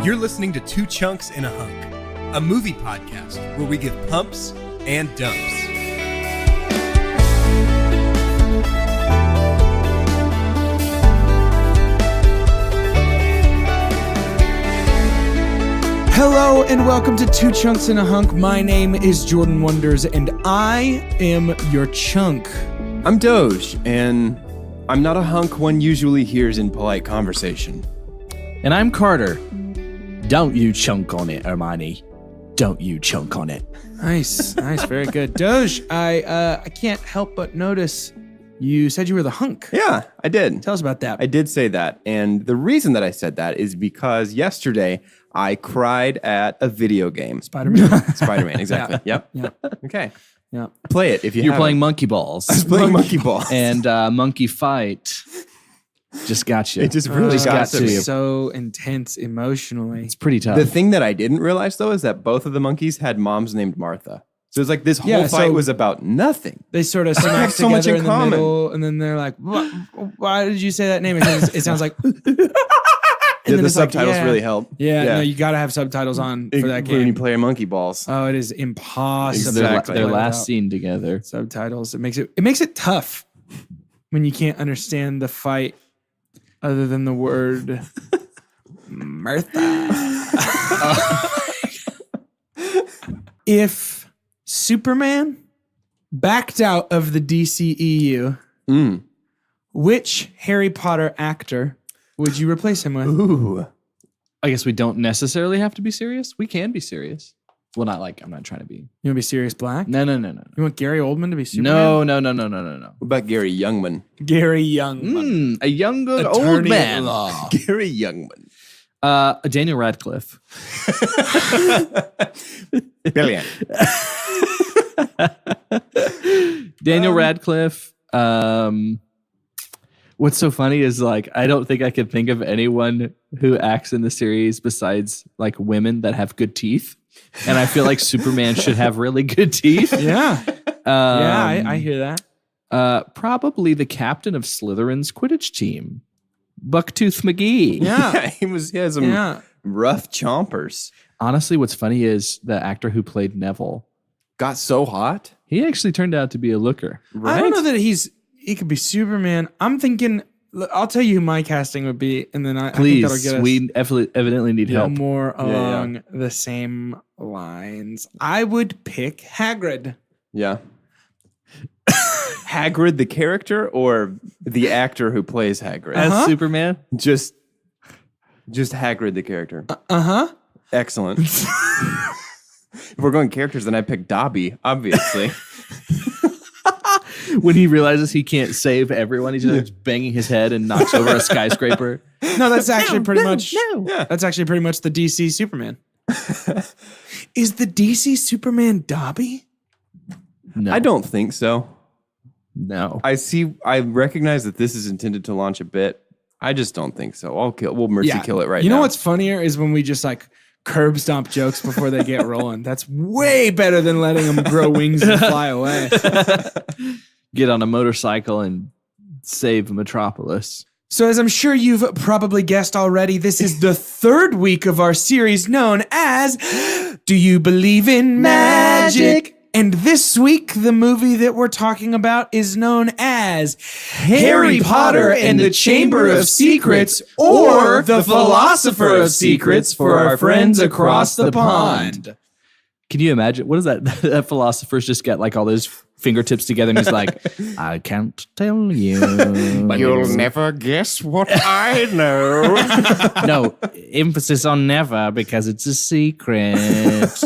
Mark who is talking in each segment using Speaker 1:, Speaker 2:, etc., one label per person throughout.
Speaker 1: You're listening to Two Chunks in a Hunk, a movie podcast where we give pumps and dumps.
Speaker 2: Hello and welcome to Two Chunks in a Hunk. My name is Jordan Wonders and I am your chunk.
Speaker 3: I'm Doge, and I'm not a hunk one usually hears in polite conversation.
Speaker 4: And I'm Carter. Don't you chunk on it, Hermione. Don't you chunk on it.
Speaker 2: Nice, very good. Doge, I can't help but notice you said you were the hunk.
Speaker 3: Yeah, I did.
Speaker 2: Tell us about that.
Speaker 3: I did say that, and the reason that I said that is because yesterday I cried at a video game.
Speaker 2: Spider-Man.
Speaker 3: Spider-Man, exactly.
Speaker 2: Yeah.
Speaker 3: Yep.
Speaker 2: Yeah.
Speaker 3: Okay.
Speaker 2: Yeah.
Speaker 3: Play it if you
Speaker 4: You're playing Monkey Balls.
Speaker 3: I was playing Monkey Balls.
Speaker 4: And Monkey Fight just got you.
Speaker 3: It just really got to you.
Speaker 2: So intense emotionally.
Speaker 4: It's pretty tough.
Speaker 3: The thing that I didn't realize, though, is that both of the monkeys had moms named Martha. So it's like this whole fight was about nothing.
Speaker 2: They sort of smack
Speaker 3: so much
Speaker 2: together
Speaker 3: in
Speaker 2: in the
Speaker 3: common.
Speaker 2: middle, and then they're like, why did you say that name? It sounds like...
Speaker 3: Yeah, the subtitles really help.
Speaker 2: Yeah, no, you got to have subtitles on for that game.
Speaker 3: When you play Monkey Balls.
Speaker 2: Oh, it is impossible.
Speaker 3: Exactly.
Speaker 4: Their last scene together.
Speaker 2: Subtitles. It makes it tough when you can't understand the fight other than the word Martha. If Superman backed out of the DCEU, which Harry Potter actor would you replace him with?
Speaker 3: Ooh.
Speaker 4: I guess we don't necessarily have to be serious. We can be serious. Well, not like I'm not trying to be.
Speaker 2: You want to be Sirius Black?
Speaker 4: No.
Speaker 2: You want Gary Oldman to be Superman?
Speaker 4: No.
Speaker 3: What about Gary Youngman?
Speaker 2: Gary Youngman.
Speaker 4: A young old
Speaker 2: Attorney at
Speaker 4: man.
Speaker 2: law.
Speaker 3: Gary Youngman.
Speaker 4: Daniel Radcliffe.
Speaker 3: Brilliant.
Speaker 4: Daniel Radcliffe. What's so funny is like I don't think I could think of anyone who acts in the series besides like women that have good teeth, and I feel like Superman should have really good teeth.
Speaker 2: Yeah, I hear that.
Speaker 4: Probably the captain of Slytherin's Quidditch team, Bucktooth McGee.
Speaker 2: Yeah,
Speaker 3: he had some rough chompers.
Speaker 4: Honestly, what's funny is the actor who played Neville
Speaker 3: Got so hot.
Speaker 4: he actually turned out to be a looker.
Speaker 2: I don't know that he could be Superman. I'm thinking. I'll tell you who my casting would be, and then I think that'll
Speaker 4: Please,
Speaker 2: get us
Speaker 4: we evidently need help.
Speaker 2: more along the same lines. I would pick Hagrid.
Speaker 3: Yeah. Hagrid, the character, or the actor who plays Hagrid?
Speaker 4: As Superman?
Speaker 3: Just Hagrid, the character. Excellent. If we're going characters, then I pick Dobby, obviously.
Speaker 4: When he realizes he can't save everyone, he's just banging his head and knocks over a skyscraper.
Speaker 2: No, that's actually pretty much.
Speaker 3: Yeah.
Speaker 2: That's actually pretty much the DC Superman. Is the DC Superman Dobby?
Speaker 4: No,
Speaker 3: I don't think so.
Speaker 4: No.
Speaker 3: I recognize that this is intended to launch a bit. I just don't think so. We'll mercy kill it right now.
Speaker 2: You know what's funnier is when we just like curb stomp jokes before they get rolling. That's way better than letting them grow wings and fly away.
Speaker 4: Get on a motorcycle and save Metropolis.
Speaker 2: So as I'm sure you've probably guessed already, this is the third week of our series known as Do You Believe in Magic? And this week, the movie that we're talking about is known as Harry Potter and the Chamber of Secrets, or the Philosopher of Secrets for our friends across the pond.
Speaker 4: Can you imagine? What is that? That philosopher's just got like all those fingertips together and he's like, I can't tell you.
Speaker 3: But you'll never guess what I know.
Speaker 4: No, emphasis on never because it's a secret.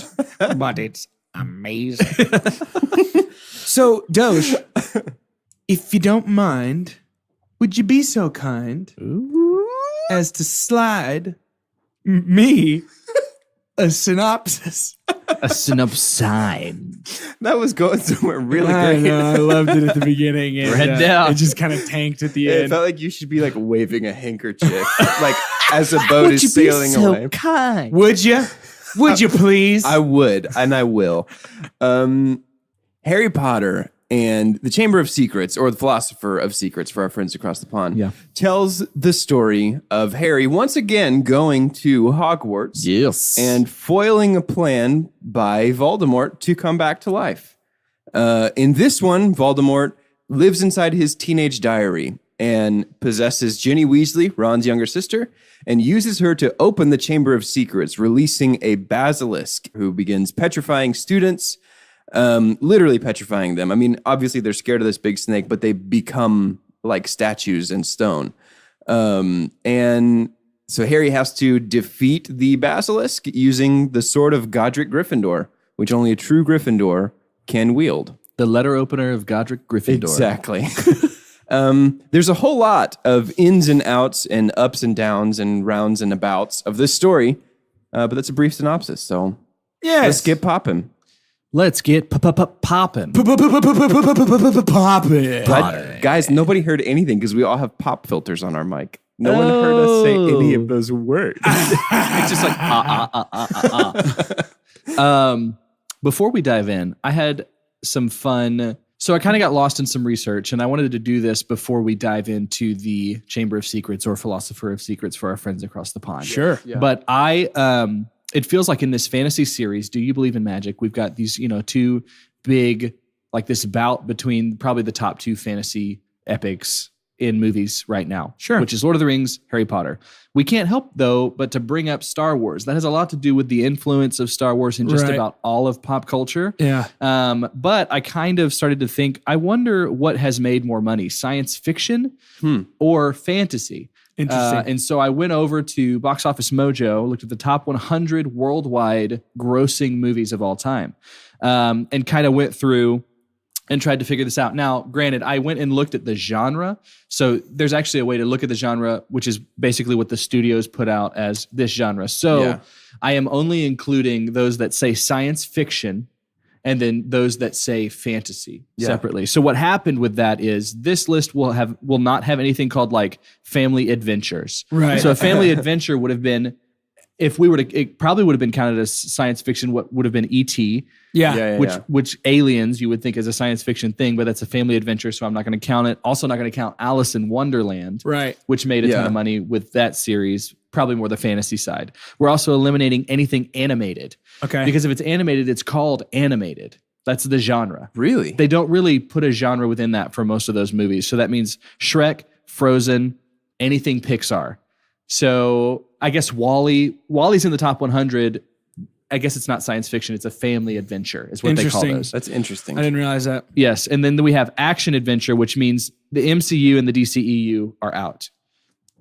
Speaker 2: But it's amazing. So, Doge, if you don't mind, would you be so kind as to slide me a synopsis?
Speaker 4: A synopside.
Speaker 3: That was going somewhere really
Speaker 2: I
Speaker 3: great.
Speaker 2: know, I loved it at the beginning. And,
Speaker 4: Red down.
Speaker 2: It just kind of tanked at the
Speaker 3: It
Speaker 2: end.
Speaker 3: felt like you should be like waving a handkerchief, like as a boat is sailing away.
Speaker 4: kind?
Speaker 2: Would you? Would you please?
Speaker 3: I would, and I will. Harry Potter And the Chamber of Secrets, or the Philosopher of Secrets for our friends across the pond, tells the story of Harry once again going to Hogwarts and foiling a plan by Voldemort to come back to life. In this one, Voldemort lives inside his teenage diary and possesses Ginny Weasley, Ron's younger sister, and uses her to open the Chamber of Secrets, releasing a basilisk who begins petrifying students. Literally petrifying them. I mean, obviously they're scared of this big snake, but they become like statues in stone. And so Harry has to defeat the basilisk using the sword of Godric Gryffindor, which only a true Gryffindor can wield.
Speaker 4: The letter opener of Godric Gryffindor.
Speaker 3: Exactly. There's a whole lot of ins and outs and ups and downs and rounds and abouts of this story, but that's a brief synopsis. So let's get popping.
Speaker 4: Let's get popping.
Speaker 2: Poppin'.
Speaker 3: Guys, nobody heard anything because we all have pop filters on our mic. No one heard us say any of those words.
Speaker 4: It's just like before we dive in, I had some fun. So I kind of got lost in some research, and I wanted to do this before we dive into the Chamber of Secrets or Philosopher of Secrets for our friends across the pond.
Speaker 2: Sure.
Speaker 3: Yeah.
Speaker 4: But it feels like in this fantasy series, Do You Believe in Magic? We've got these, two big, like this bout between probably the top two fantasy epics in movies right now.
Speaker 2: Sure.
Speaker 4: Which is Lord of the Rings, Harry Potter. We can't help, though, but to bring up Star Wars. That has a lot to do with the influence of Star Wars in just about all of pop culture.
Speaker 2: Yeah.
Speaker 4: But I kind of started to think, I wonder what has made more money, science fiction or fantasy?
Speaker 2: Interesting.
Speaker 4: And so I went over to Box Office Mojo, looked at the top 100 worldwide grossing movies of all time, and kind of went through and tried to figure this out. Now, granted, I went and looked at the genre. So there's actually a way to look at the genre, which is basically what the studios put out as this genre. So I am only including those that say science fiction and then those that say fantasy separately. So what happened with that is this list will not have anything called like family adventures.
Speaker 2: Right.
Speaker 4: So a family adventure would have been, it probably would have been counted as science fiction, what would have been E.T., which Aliens you would think is a science fiction thing, but that's a family adventure, so I'm not going to count it. Also not going to count Alice in Wonderland, which made a ton of money with that series, probably more the fantasy side. We're also eliminating anything animated.
Speaker 2: Okay.
Speaker 4: Because if it's animated, it's called animated. That's the genre.
Speaker 3: Really?
Speaker 4: They don't really put a genre within that for most of those movies. So that means Shrek, Frozen, anything Pixar. So I guess Wally's in the top 100. I guess it's not science fiction. It's a family adventure is what they call those.
Speaker 3: That's interesting.
Speaker 2: I didn't realize that.
Speaker 4: Yes. And then we have action adventure, which means the MCU and the DCEU are out.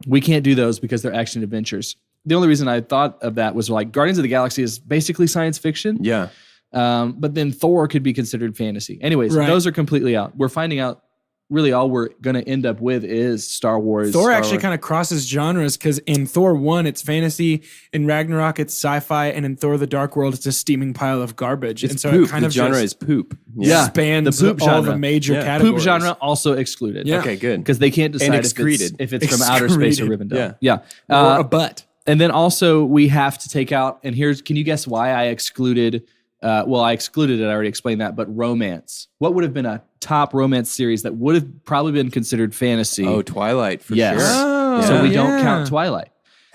Speaker 4: We can't do those because they're action adventures. The only reason I thought of that was like Guardians of the Galaxy is basically science fiction.
Speaker 3: Yeah.
Speaker 4: But then Thor could be considered fantasy. Anyways, those are completely out. We're finding out really all we're going to end up with is Star Wars.
Speaker 2: Thor actually kind of crosses genres because in Thor 1, it's fantasy. In Ragnarok, it's sci-fi. And in Thor the Dark World, it's a steaming pile of garbage.
Speaker 3: It's
Speaker 2: and so
Speaker 3: poop.
Speaker 2: it kind
Speaker 3: the
Speaker 2: of
Speaker 3: genre is poop.
Speaker 2: spans
Speaker 4: the poop
Speaker 2: all
Speaker 4: genre.
Speaker 2: the major categories.
Speaker 4: Poop genre also excluded.
Speaker 2: Yeah.
Speaker 3: Okay, good.
Speaker 4: Because they can't decide if it's from outer space or Rivendell. Yeah.
Speaker 2: Or a butt.
Speaker 4: And then also we have to take out, and can you guess why I excluded, I excluded it, I already explained that, but romance. What would have been a top romance series that would have probably been considered fantasy?
Speaker 3: Oh, Twilight, for
Speaker 4: yes.
Speaker 3: sure.
Speaker 2: Oh,
Speaker 4: So we don't count Twilight.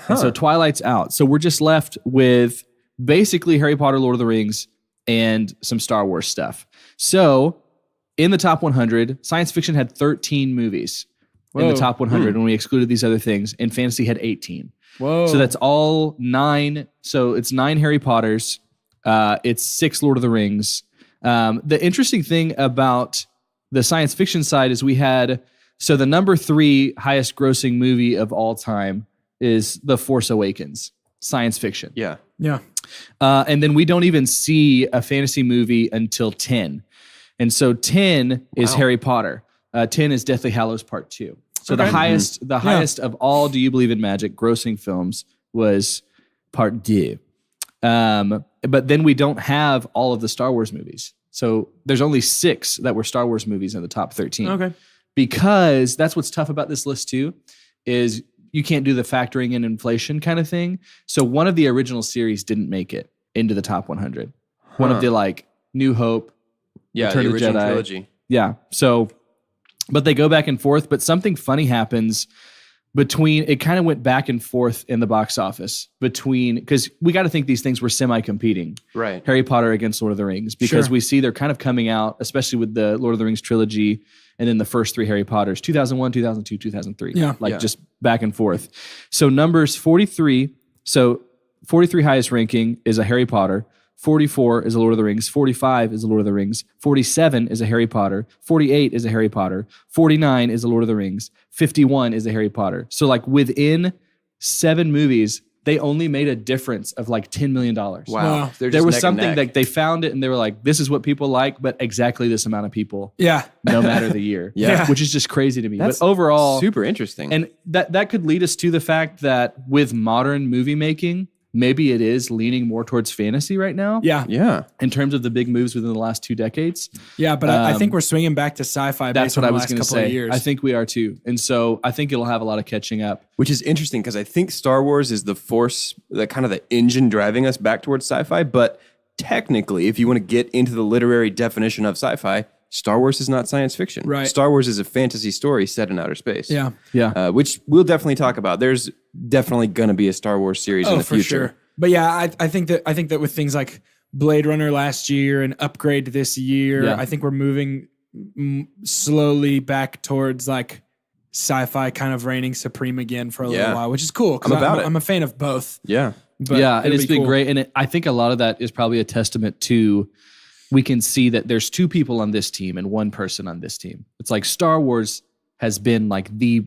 Speaker 4: And so Twilight's out. So we're just left with basically Harry Potter, Lord of the Rings, and some Star Wars stuff. So in the top 100, science fiction had 13 movies in the top 100 when we excluded these other things, and fantasy had 18.
Speaker 2: Whoa.
Speaker 4: So that's all 9. So it's 9 Harry Potters. It's 6 Lord of the Rings. The interesting thing about the science fiction side is so the number 3 highest grossing movie of all time is The Force Awakens, science fiction.
Speaker 3: Yeah.
Speaker 2: Yeah.
Speaker 4: And then we don't even see a fantasy movie until 10. And so 10 is Harry Potter. 10 is Deathly Hallows Part 2. So the highest of all Do You Believe in Magic grossing films was Part 2. But then we don't have all of the Star Wars movies. So there's only 6 that were Star Wars movies in the top 13.
Speaker 2: Okay.
Speaker 4: Because that's what's tough about this list too, is you can't do the factoring in inflation kind of thing. So one of the original series didn't make it into the top 100. One of the like New Hope,
Speaker 3: Yeah,
Speaker 4: Return
Speaker 3: the
Speaker 4: of the
Speaker 3: original
Speaker 4: Jedi.
Speaker 3: trilogy.
Speaker 4: Yeah. So, but they go back and forth, but something funny happens between, it kind of went back and forth in the box office between, because we got to think these things were semi-competing.
Speaker 3: Right.
Speaker 4: Harry Potter against Lord of the Rings, because we see they're kind of coming out, especially with the Lord of the Rings trilogy and then the first 3 Harry Potters, 2001, 2002, 2003. Just back and forth. So numbers 43, so 43 highest ranking is a Harry Potter. 44 is a Lord of the Rings. 45 is a Lord of the Rings. 47 is a Harry Potter. 48 is a Harry Potter. 49 is a Lord of the Rings. 51 is a Harry Potter. So like within 7 movies, they only made a difference of like $10 million.
Speaker 3: Wow.
Speaker 4: There was something that they found it and they were like, this is what people like, but exactly this amount of people.
Speaker 2: Yeah.
Speaker 4: No matter the year. Which is just crazy to me.
Speaker 3: That's
Speaker 4: but overall,
Speaker 3: super interesting.
Speaker 4: And that could lead us to the fact that with modern movie making, maybe it is leaning more towards fantasy right now.
Speaker 2: Yeah.
Speaker 4: In terms of the big moves within the last 2 decades.
Speaker 2: Yeah, but I think we're swinging back to sci-fi.
Speaker 4: That's what I was
Speaker 2: going to
Speaker 4: say. I think we are too. And so I think it'll have a lot of catching up.
Speaker 3: Which is interesting because I think Star Wars is the force, the kind of the engine driving us back towards sci-fi. But technically, if you want to get into the literary definition of sci-fi, Star Wars is not science fiction.
Speaker 2: Right.
Speaker 3: Star Wars is a fantasy story set in outer space.
Speaker 4: Yeah.
Speaker 3: Which we'll definitely talk about. There's definitely going to be a Star Wars series in the future.
Speaker 2: Sure. But yeah, I think that with things like Blade Runner last year and Upgrade this year, I think we're moving slowly back towards like sci-fi kind of reigning supreme again for a little while, which is cool. I'm a fan of both.
Speaker 3: Yeah.
Speaker 4: But and it's been great. And I think a lot of that is probably a testament to, we can see that there's 2 people on this team and 1 person on this team. It's like Star Wars has been like the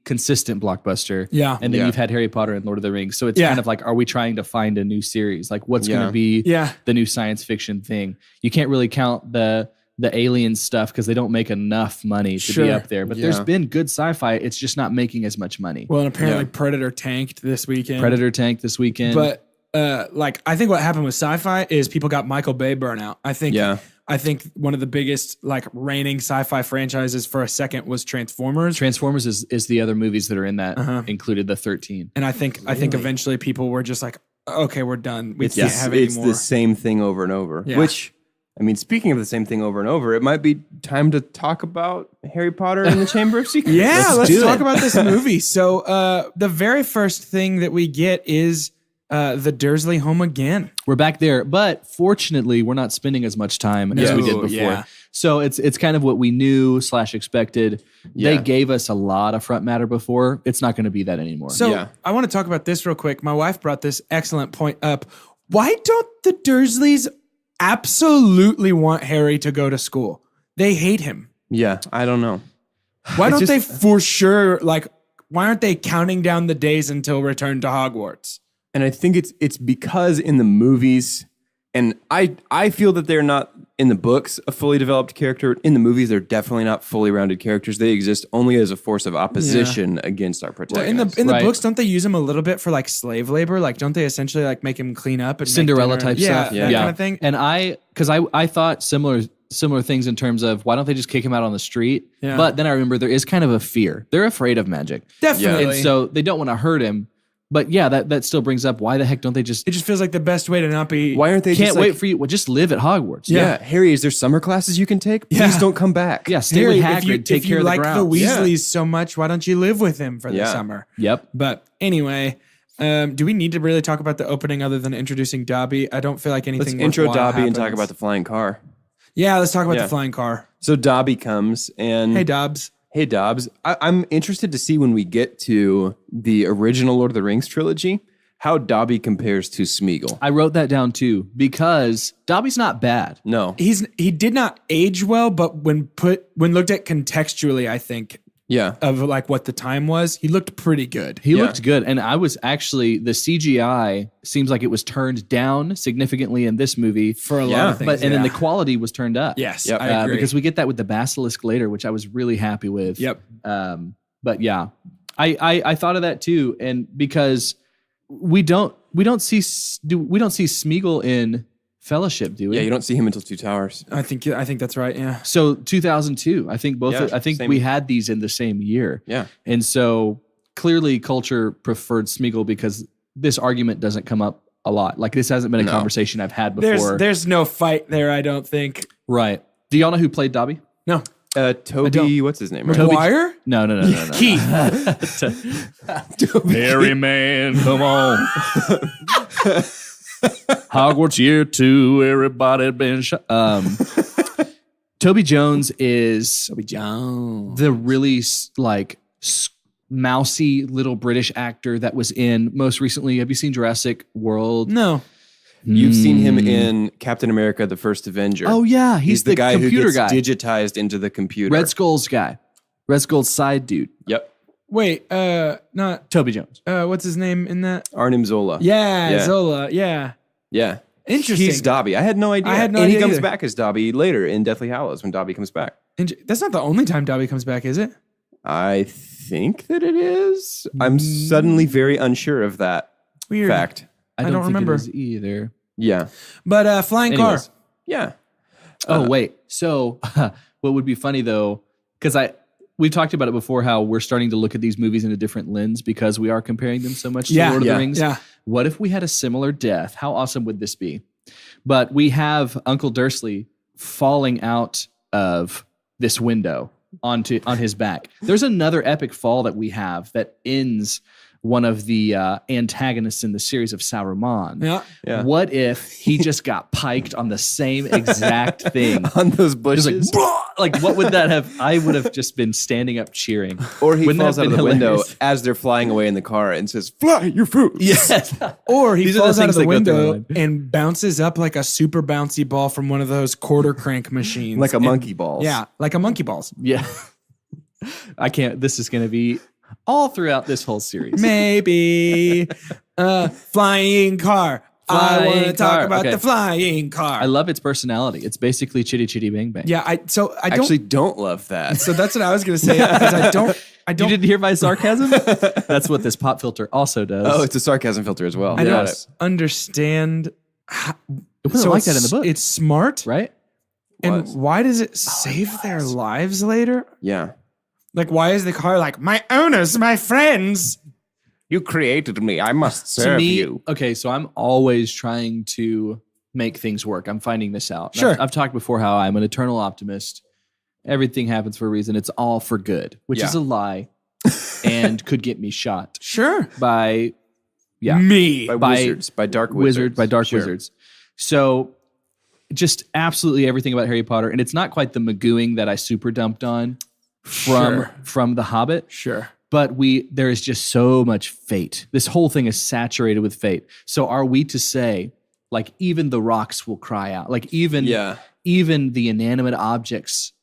Speaker 4: consistent blockbuster.
Speaker 2: Yeah.
Speaker 4: And then you've had Harry Potter and Lord of the Rings. So it's kind of like, are we trying to find a new series? Like what's going to be the new science fiction thing? You can't really count the alien stuff because they don't make enough money to be up there. But there's been good sci-fi. It's just not making as much money.
Speaker 2: Well, and apparently Predator tanked this weekend.
Speaker 4: But
Speaker 2: like I think what happened with sci-fi is people got Michael Bay burnout. I think one of the biggest like reigning sci-fi franchises for a second was Transformers.
Speaker 4: Transformers is the other movies that are in that, included the 13.
Speaker 2: And I think eventually people were just like, okay, we're done. We can't have any more.
Speaker 3: It's the same thing over and over. Yeah. Which, I mean, speaking of the same thing over and over, it might be time to talk about Harry Potter and the Chamber of Secrets.
Speaker 2: Let's talk about this movie. So the very first thing that we get is the Dursley home again.
Speaker 4: We're back there, but fortunately, we're not spending as much time as we did before. Yeah. So it's kind of what we knew / expected. They gave us a lot of front matter before. It's not going to be that anymore.
Speaker 2: So I want to talk about this real quick. My wife brought this excellent point up. Why don't the Dursleys absolutely want Harry to go to school? They hate him.
Speaker 3: Yeah, I don't know.
Speaker 2: Why don't they for sure, like, why aren't they counting down the days until return to Hogwarts?
Speaker 3: And I think it's because in the movies, and I feel that they're not in the books a fully developed character. In the movies, they're definitely not fully rounded characters. They exist only as a force of opposition against our protagonists.
Speaker 2: Well, in the books, don't they use him a little bit for like slave labor? Like, don't they essentially like make him clean up and
Speaker 4: Cinderella type stuff?
Speaker 2: Yeah, that kind of thing.
Speaker 4: And I thought similar things in terms of why don't they just kick him out on the street? Yeah. But then I remember there is kind of a fear. They're afraid of magic.
Speaker 2: Definitely.
Speaker 4: And so they don't want to hurt him. But yeah, that still brings up why the heck don't they just...
Speaker 2: It just feels like the best way to not be...
Speaker 3: Why aren't they
Speaker 4: Can't wait for you. Well, just live at Hogwarts.
Speaker 3: Yeah. Harry, is there summer classes you can take? Please don't come back.
Speaker 4: Yeah, stay with Hagrid, take care of the grounds.
Speaker 2: If you like the Weasleys so much, why don't you live with him for the summer?
Speaker 4: Yep.
Speaker 2: But anyway, do we need to really talk about the opening other than introducing Dobby? I don't feel like anything...
Speaker 3: Let's intro Dobby and talk about the flying car.
Speaker 2: Yeah, let's talk about the flying car.
Speaker 3: So Dobby comes and...
Speaker 2: Hey, Dobbs.
Speaker 3: Hey, Dobbs. I'm interested to see when we get to the original Lord of the Rings trilogy, how Dobby compares to Smeagol.
Speaker 4: I wrote that down too, because Dobby's not bad.
Speaker 3: No.
Speaker 2: He did not age well, but when looked at contextually, I think, of like what the time was, he looked pretty good.
Speaker 4: He looked good. And I was actually, the CGI seems like it was turned down significantly in this movie.
Speaker 2: For a lot of things.
Speaker 4: And then the quality was turned up.
Speaker 2: Yes, I agree.
Speaker 4: Because we get that with the Basilisk later, which I was really happy with.
Speaker 2: Yep.
Speaker 4: But yeah, I thought of that too. And because we don't see Smeagol in Fellowship, do we?
Speaker 3: Yeah, you don't see him until Two Towers.
Speaker 2: I think that's right. Yeah.
Speaker 4: So 2002, I think we had these in the same year.
Speaker 3: Yeah.
Speaker 4: And so clearly culture preferred Smeagol because this argument doesn't come up a lot. Like this hasn't been a conversation I've had before.
Speaker 2: There's no fight there, I don't think.
Speaker 4: Right. Do y'all know who played Dobby?
Speaker 2: No.
Speaker 3: Toby, what's his name? Right?
Speaker 2: McGuire?
Speaker 4: No.
Speaker 2: Keith.
Speaker 4: Harry man, come on. Hogwarts year 2, everybody been shot. Toby Jones is the really mousy little British actor that was in most recently. Have you seen Jurassic World?
Speaker 2: No.
Speaker 3: You've seen him in Captain America: The First Avenger.
Speaker 4: Oh yeah, he's the
Speaker 3: guy
Speaker 4: computer
Speaker 3: who gets
Speaker 4: guy,
Speaker 3: digitized into the computer.
Speaker 4: Red Skull's guy, Red Skull's side dude.
Speaker 3: Yep.
Speaker 2: Wait, not
Speaker 4: Toby Jones.
Speaker 2: What's his name in that?
Speaker 3: Arnim Zola.
Speaker 2: Yeah, Zola. Yeah.
Speaker 3: Yeah.
Speaker 2: Interesting.
Speaker 3: He's Dobby. I had no idea.
Speaker 2: And
Speaker 3: he comes
Speaker 2: either.
Speaker 3: back as Dobby later in Deathly Hallows when Dobby comes back.
Speaker 2: That's not the only time Dobby comes back, is it?
Speaker 3: I think that it is. I'm suddenly very unsure of that
Speaker 2: Weird.
Speaker 3: fact.
Speaker 4: I don't think
Speaker 2: remember
Speaker 4: it is either.
Speaker 3: Yeah.
Speaker 2: But flying car.
Speaker 4: Anyways.
Speaker 3: Yeah.
Speaker 4: Oh wait. So what would be funny though, because we've talked about it before, how we're starting to look at these movies in a different lens because we are comparing them so much to Lord of the Rings.
Speaker 2: Yeah.
Speaker 4: What if we had a similar death? How awesome would this be? But we have Uncle Dursley falling out of this window on his back. There's another epic fall that we have that ends one of the antagonists in the series of Saruman.
Speaker 3: Yeah.
Speaker 4: What if he just got piked on the same exact thing?
Speaker 3: On those bushes.
Speaker 4: Just like what would that have? I would have just been standing up cheering.
Speaker 3: Or he
Speaker 4: Wouldn't
Speaker 3: falls
Speaker 4: that
Speaker 3: out
Speaker 4: have
Speaker 3: of the
Speaker 4: been
Speaker 3: window
Speaker 4: hilarious?
Speaker 3: as they're flying away in the car and says, "Fly your food."
Speaker 4: Yes.
Speaker 2: Or he
Speaker 4: These are the
Speaker 2: falls out of
Speaker 4: things
Speaker 2: the
Speaker 4: that go through my
Speaker 2: window
Speaker 4: mind.
Speaker 2: and bounces up like a super bouncy ball from one of those quarter crank machines.
Speaker 3: Like a
Speaker 2: And-
Speaker 3: monkey balls.
Speaker 2: Yeah, like a monkey balls.
Speaker 4: Yeah. I can't. This is going to be all throughout this whole series.
Speaker 2: Maybe. Flying car. I want to
Speaker 4: Flying
Speaker 2: talk
Speaker 4: car.
Speaker 2: about
Speaker 4: Okay.
Speaker 2: the flying car.
Speaker 4: I love its personality. It's basically Chitty Chitty Bang Bang.
Speaker 2: Yeah, I don't
Speaker 3: Actually, don't love that.
Speaker 2: So that's what I was going to say because I don't
Speaker 4: You didn't hear my sarcasm? That's what this pop filter also does.
Speaker 3: Oh, it's a sarcasm filter as well.
Speaker 2: I
Speaker 3: Got
Speaker 2: don't
Speaker 3: it.
Speaker 2: understand.
Speaker 4: It wasn't like that in the book.
Speaker 2: It's smart,
Speaker 4: right?
Speaker 2: And
Speaker 3: Was.
Speaker 2: why does it save their lives later?
Speaker 3: Yeah.
Speaker 2: Like, why is the car like my owners, my friends?
Speaker 3: You created me. I must
Speaker 4: To
Speaker 3: serve
Speaker 4: me,
Speaker 3: you.
Speaker 4: okay, so I'm always trying to make things work. I'm finding this out.
Speaker 2: Sure.
Speaker 4: I've talked before how I'm an eternal optimist. Everything happens for a reason. It's all for good, which
Speaker 3: Yeah.
Speaker 4: is a lie and could get me shot
Speaker 2: Sure.
Speaker 4: by
Speaker 2: Me.
Speaker 3: By wizards. By dark wizards.
Speaker 4: by dark
Speaker 3: Sure.
Speaker 4: wizards. So just absolutely everything about Harry Potter. And it's not quite the magooing that I super dumped on from The Hobbit.
Speaker 2: Sure.
Speaker 4: But there is just so much fate. This whole thing is saturated with fate. So are we to say, like, even the rocks will cry out? Like, even the inanimate objects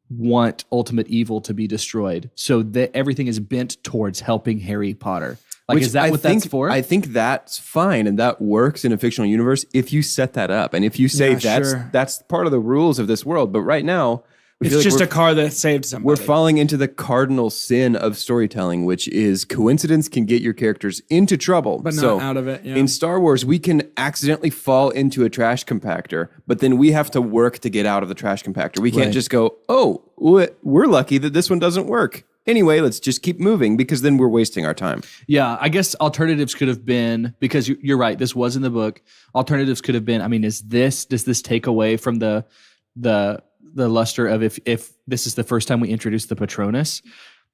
Speaker 4: want ultimate evil to be destroyed. So that everything is bent towards helping Harry Potter. Like,
Speaker 3: Which
Speaker 4: is that what that's for?
Speaker 3: I think that's fine, and that works in a fictional universe if you set that up, and if you say that's part of the rules of this world. But right now,
Speaker 2: It's just a car that saved somebody.
Speaker 3: we're falling into the cardinal sin of storytelling, which is coincidence can get your characters into trouble,
Speaker 2: but not out of it. Yeah.
Speaker 3: In Star Wars, we can accidentally fall into a trash compactor, but then we have to work to get out of the trash compactor. We can't just go, "Oh, we're lucky that this one doesn't work. Anyway, let's just keep moving," because then we're wasting our time.
Speaker 4: Yeah, I guess alternatives could have been, because you're right, this was in the book. Alternatives could have been, I mean, does this take away from the luster of if this is the first time we introduce the Patronus?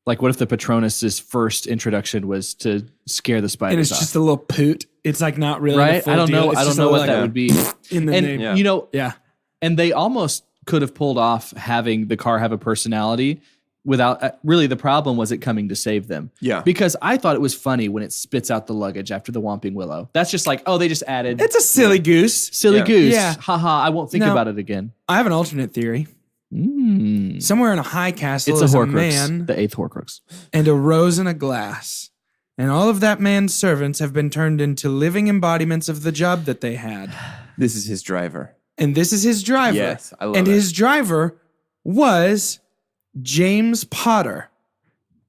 Speaker 4: Like, what if the Patronus's first introduction was to scare the spiders
Speaker 2: and it's
Speaker 4: off?
Speaker 2: just a little poot. It's like not really the
Speaker 4: Right?
Speaker 2: full
Speaker 4: I don't
Speaker 2: deal.
Speaker 4: know.
Speaker 2: It's
Speaker 4: I don't
Speaker 2: just
Speaker 4: know
Speaker 2: a
Speaker 4: what
Speaker 2: little,
Speaker 4: that would be.
Speaker 2: in the
Speaker 4: And
Speaker 2: name.
Speaker 4: you know,
Speaker 2: Yeah.
Speaker 4: and they almost could have pulled off having the car have a personality without really. The problem was it coming to save them.
Speaker 3: Yeah.
Speaker 4: Because I thought it was funny when it spits out the luggage after the Whomping Willow. That's just like, oh, they just added
Speaker 2: It's a silly goose.
Speaker 4: silly
Speaker 3: Yeah.
Speaker 4: goose.
Speaker 2: Yeah.
Speaker 4: Haha, I won't think
Speaker 2: No.
Speaker 4: about it again.
Speaker 2: I have an alternate theory. Somewhere in a high castle
Speaker 4: It's a
Speaker 2: is a
Speaker 4: Horcrux,
Speaker 2: man
Speaker 4: the 8th Horcrux.
Speaker 2: and a rose in a glass. And all of that man's servants have been turned into living embodiments of the job that they had.
Speaker 3: This is his driver.
Speaker 2: And this is his driver.
Speaker 3: Yes, I love
Speaker 2: and
Speaker 3: it.
Speaker 2: his driver was James Potter.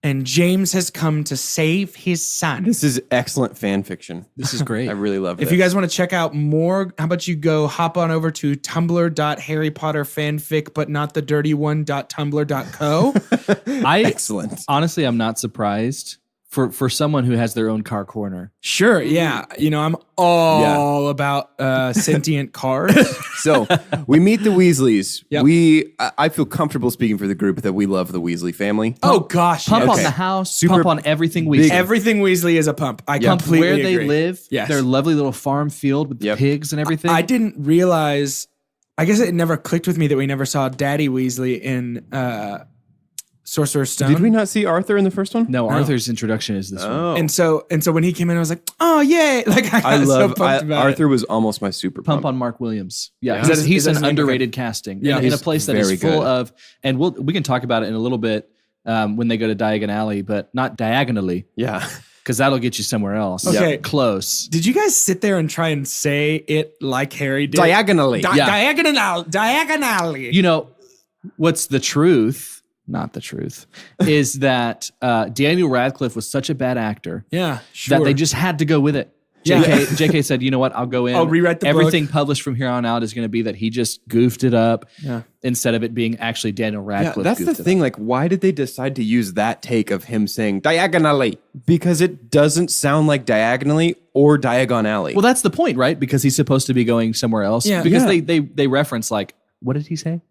Speaker 2: And James has come to save his son.
Speaker 3: This is excellent fan fiction.
Speaker 4: This is great.
Speaker 3: I really love
Speaker 2: If
Speaker 3: this.
Speaker 2: you guys want to check out more, how about you go hop on over to tumblr.harrypotterfanfic, but not the dirty one.tumblr.co.
Speaker 4: I
Speaker 3: Excellent.
Speaker 4: honestly, I'm not surprised for someone who has their own car corner.
Speaker 2: Sure, yeah. You know, I'm all about sentient cars.
Speaker 3: So we meet the Weasleys.
Speaker 2: Yep.
Speaker 3: I feel comfortable speaking for the group that we love the Weasley family.
Speaker 2: Oh gosh,
Speaker 4: Pump
Speaker 2: yes.
Speaker 4: on the house,
Speaker 3: Super
Speaker 4: pump on everything Weasley.
Speaker 2: Everything Weasley is a pump. I
Speaker 4: Pump
Speaker 2: completely
Speaker 4: where they
Speaker 2: agree.
Speaker 4: live,
Speaker 2: Yes.
Speaker 4: their lovely little farm field with the pigs and everything.
Speaker 2: I didn't realize. I guess it never clicked with me that we never saw Daddy Weasley in Sorcerer's Stone.
Speaker 3: Did we not see Arthur in the first one?
Speaker 4: No, Arthur's introduction is this one.
Speaker 3: Oh.
Speaker 2: And so when he came in, I was like, oh yay! Like I got so pumped about
Speaker 3: Arthur
Speaker 2: it.
Speaker 3: was almost my super
Speaker 4: Pump
Speaker 3: pump.
Speaker 4: on Mark Williams. Yeah,
Speaker 3: Yeah.
Speaker 4: he's,
Speaker 2: Is
Speaker 4: he's
Speaker 2: that
Speaker 4: an
Speaker 2: his name?
Speaker 4: underrated casting.
Speaker 2: Yeah.
Speaker 4: in a
Speaker 3: He's
Speaker 4: place that is
Speaker 3: very
Speaker 4: full
Speaker 3: good.
Speaker 4: of, and we can talk about it in a little bit when they go to Diagon Alley, but not diagonally,
Speaker 3: Yeah.
Speaker 4: because that'll get you somewhere else.
Speaker 2: Okay.
Speaker 4: Close.
Speaker 2: Did you guys sit there and try and say it like Harry did?
Speaker 3: Diagonally.
Speaker 2: Diagonally.
Speaker 4: You know, what's the truth? Not the truth, is that Daniel Radcliffe was such a bad actor
Speaker 2: Yeah, sure.
Speaker 4: that they just had to go with it.
Speaker 2: Yeah.
Speaker 4: JK said, you know what? I'll go in.
Speaker 2: I'll rewrite the
Speaker 4: Everything
Speaker 2: book.
Speaker 4: published from here on out is going to be that he just goofed it up
Speaker 2: Yeah.
Speaker 4: instead of it being actually Daniel
Speaker 3: Yeah,
Speaker 4: Radcliffe.
Speaker 3: that's the
Speaker 4: goofed it
Speaker 3: thing. Like, why did they decide to use that take of him saying diagonally? Because it doesn't sound like diagonally or Diagon Alley.
Speaker 4: Well, that's the point, right? Because he's supposed to be going somewhere else.
Speaker 2: Yeah.
Speaker 4: Because
Speaker 3: Yeah.
Speaker 4: they reference like, what did he say?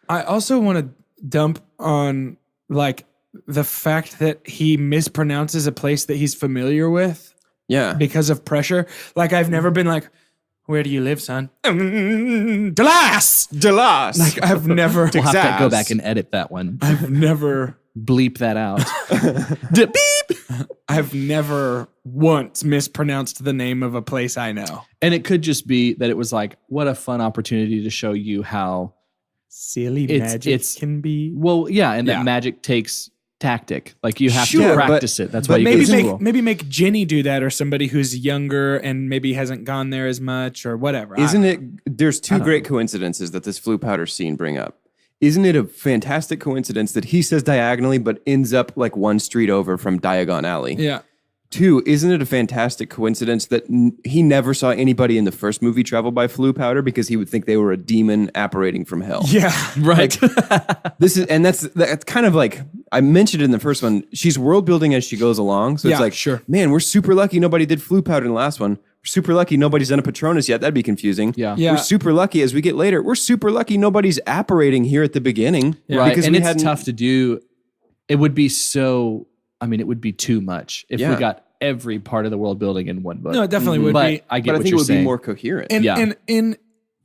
Speaker 2: I also want to dump on like the fact that he mispronounces a place that he's familiar with
Speaker 3: yeah.
Speaker 2: because of pressure. Like I've never been like, where do you live, son? Delas.
Speaker 3: Delas.
Speaker 2: Like I've never,
Speaker 4: We'll have to go
Speaker 3: Texas.
Speaker 4: back and edit that one.
Speaker 2: I've never,
Speaker 4: Bleep that out. Beep.
Speaker 2: I've never once mispronounced the name of a place I know.
Speaker 4: And it could just be that it was like, what a fun opportunity to show you how,
Speaker 2: Silly
Speaker 4: It's-
Speaker 2: magic
Speaker 4: it's-
Speaker 2: can be.
Speaker 4: well, yeah, and
Speaker 2: Yeah.
Speaker 4: that magic takes tactic. Like you have
Speaker 2: Sure,
Speaker 4: to
Speaker 2: but-
Speaker 4: practice it. That's
Speaker 2: But
Speaker 4: why you
Speaker 2: maybe
Speaker 4: go to
Speaker 2: make
Speaker 4: school.
Speaker 2: maybe make Ginny do that, or somebody who's younger and maybe hasn't gone there as much, or whatever.
Speaker 3: Isn't it? There's two great coincidences that this Floo powder scene bring up. Isn't it a fantastic coincidence that he says diagonally but ends up like one street over from Diagon Alley?
Speaker 2: Yeah.
Speaker 3: Two, isn't it a fantastic coincidence that he never saw anybody in the first movie travel by Floo powder because he would think they were a demon apparating from hell?
Speaker 2: Yeah.
Speaker 4: Right.
Speaker 3: That's kind of like I mentioned in the first one. She's world building as she goes along, so
Speaker 2: Yeah,
Speaker 3: it's like,
Speaker 2: sure.
Speaker 3: man, we're super lucky nobody did Floo powder in the last one. We're super lucky nobody's done a Patronus yet. That'd be confusing.
Speaker 4: Yeah.
Speaker 2: Yeah.
Speaker 3: We're super lucky as we get later. We're super lucky nobody's apparating here at the beginning.
Speaker 4: Right.
Speaker 3: Because
Speaker 4: And
Speaker 3: we
Speaker 4: it's
Speaker 3: hadn't-
Speaker 4: tough to do. It would be so, I mean, it would be too much if we
Speaker 3: Yeah.
Speaker 4: got every part of the world building in one book.
Speaker 2: No, it definitely would
Speaker 4: but
Speaker 2: be.
Speaker 4: I get
Speaker 3: But I
Speaker 4: what
Speaker 3: think it
Speaker 4: you're
Speaker 3: would
Speaker 4: saying.
Speaker 3: be more coherent.
Speaker 2: And,
Speaker 4: Yeah.
Speaker 2: and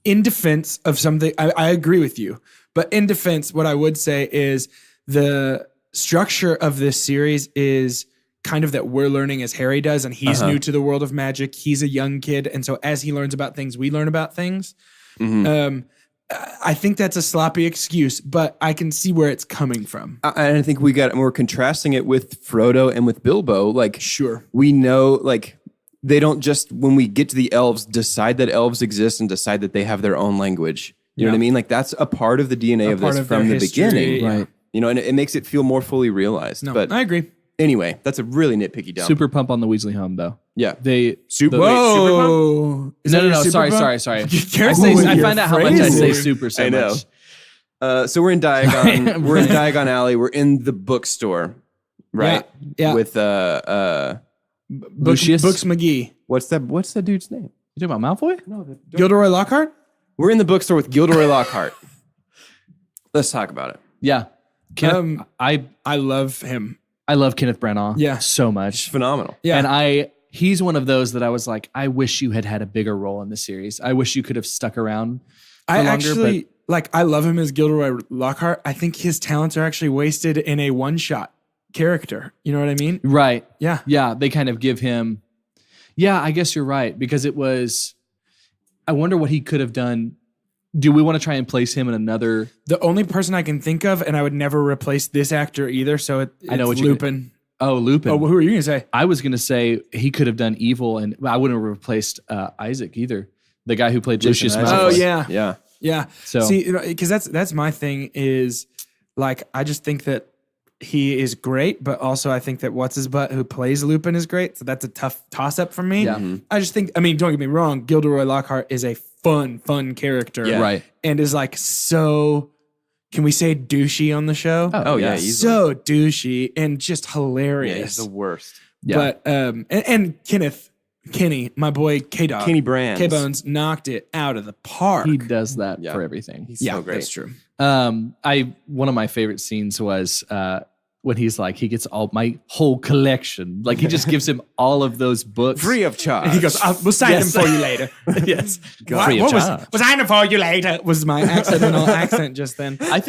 Speaker 2: in defense of something, I agree with you. But in defense, what I would say is the structure of this series is kind of that we're learning as Harry does, and he's new to the world of magic. He's a young kid, and so as he learns about things, we learn about things. I think that's a sloppy excuse, but I can see where it's coming from.
Speaker 3: I think we're contrasting it with Frodo and with Bilbo. Like,
Speaker 2: Sure.
Speaker 3: we know, like, they don't just, when we get to the elves, decide that elves exist and decide that they have their own language. You know what I mean? Like, that's a part of the DNA of
Speaker 2: part
Speaker 3: this
Speaker 2: of
Speaker 3: from
Speaker 2: their
Speaker 3: the
Speaker 2: history,
Speaker 3: beginning.
Speaker 2: yeah. Right.
Speaker 3: You know, and it makes it feel more fully realized.
Speaker 2: No,
Speaker 3: But
Speaker 2: I agree.
Speaker 3: anyway, that's a really nitpicky dump.
Speaker 4: Super pump on the Weasley home, though.
Speaker 3: Yeah.
Speaker 4: They
Speaker 3: Super.
Speaker 4: the-
Speaker 3: Wait, super pump?
Speaker 2: Whoa. Is that
Speaker 4: No,
Speaker 2: your
Speaker 4: no,
Speaker 2: super
Speaker 4: sorry,
Speaker 2: pump?
Speaker 4: sorry.
Speaker 2: Be
Speaker 4: I,
Speaker 2: careful
Speaker 4: say,
Speaker 2: with
Speaker 4: I
Speaker 2: your
Speaker 4: find out how much I say
Speaker 2: phrasing.
Speaker 4: super so
Speaker 3: I know.
Speaker 4: much.
Speaker 3: So we're in Diagon. We're in Diagon Alley. We're in the bookstore, right?
Speaker 2: Yeah.
Speaker 3: With
Speaker 4: Lucius?
Speaker 2: Books McGee.
Speaker 3: what's that dude's name?
Speaker 4: You talking about Malfoy?
Speaker 2: Gilderoy Lockhart?
Speaker 3: We're in the bookstore with Gilderoy Lockhart. Let's talk about it.
Speaker 4: Yeah. Kenneth, I
Speaker 2: love him.
Speaker 4: love Kenneth Branagh
Speaker 2: Yeah.
Speaker 4: so
Speaker 3: It's
Speaker 4: much.
Speaker 3: phenomenal.
Speaker 2: Yeah.
Speaker 4: And he's one of those that I was like, I wish you had had a bigger role in the series. I wish you could have stuck around for
Speaker 2: I
Speaker 4: longer.
Speaker 2: actually, I love him as Gilderoy Lockhart. I think his talents are actually wasted in a one-shot character. You know what I mean?
Speaker 4: but right.
Speaker 2: Yeah.
Speaker 4: Yeah. They kind of give him, yeah, I guess you're right. Because I wonder what he could have done. Do we want to try and place him in another?
Speaker 2: The only person I can think of, and I would never replace this actor either, so it's
Speaker 4: I know what you're
Speaker 2: Lupin.
Speaker 4: Oh, Lupin.
Speaker 2: Oh, who are you going to say?
Speaker 4: I was going to say he could have done evil, and I wouldn't have replaced Isaac either. The guy who played
Speaker 3: Jason
Speaker 4: Lucius
Speaker 3: Isaac.
Speaker 4: Malfoy.
Speaker 2: Oh, yeah.
Speaker 3: Yeah.
Speaker 2: Yeah.
Speaker 4: So-
Speaker 2: See, because that's my thing is, I just think that he is great, but also I think that what's his butt who plays Lupin is great. So that's a tough toss up for me.
Speaker 4: Yeah. Mhm.
Speaker 2: I just think, don't get me wrong, Gilderoy Lockhart is a fun character.
Speaker 3: Yeah.
Speaker 4: Right.
Speaker 2: And is so, can we say douchey on the show?
Speaker 3: Oh, yeah.
Speaker 4: yes.
Speaker 3: He's
Speaker 2: So douchey and just
Speaker 3: yeah,
Speaker 2: hilarious.
Speaker 3: he's the worst.
Speaker 4: Yeah.
Speaker 2: But and Kenny, my boy K-Dog.
Speaker 3: Kenny Brands.
Speaker 2: K-Bones knocked it out of the park.
Speaker 4: He does that for everything.
Speaker 3: He's so great.
Speaker 2: That's true.
Speaker 4: One of my favorite scenes was when he's like, he gets all my whole collection. Like he just gives him all of those books.
Speaker 3: Free of charge.
Speaker 2: And he goes, we'll sign them for you later.
Speaker 4: Yes.
Speaker 2: What was sign them for you later was my accidental accent just then.
Speaker 4: I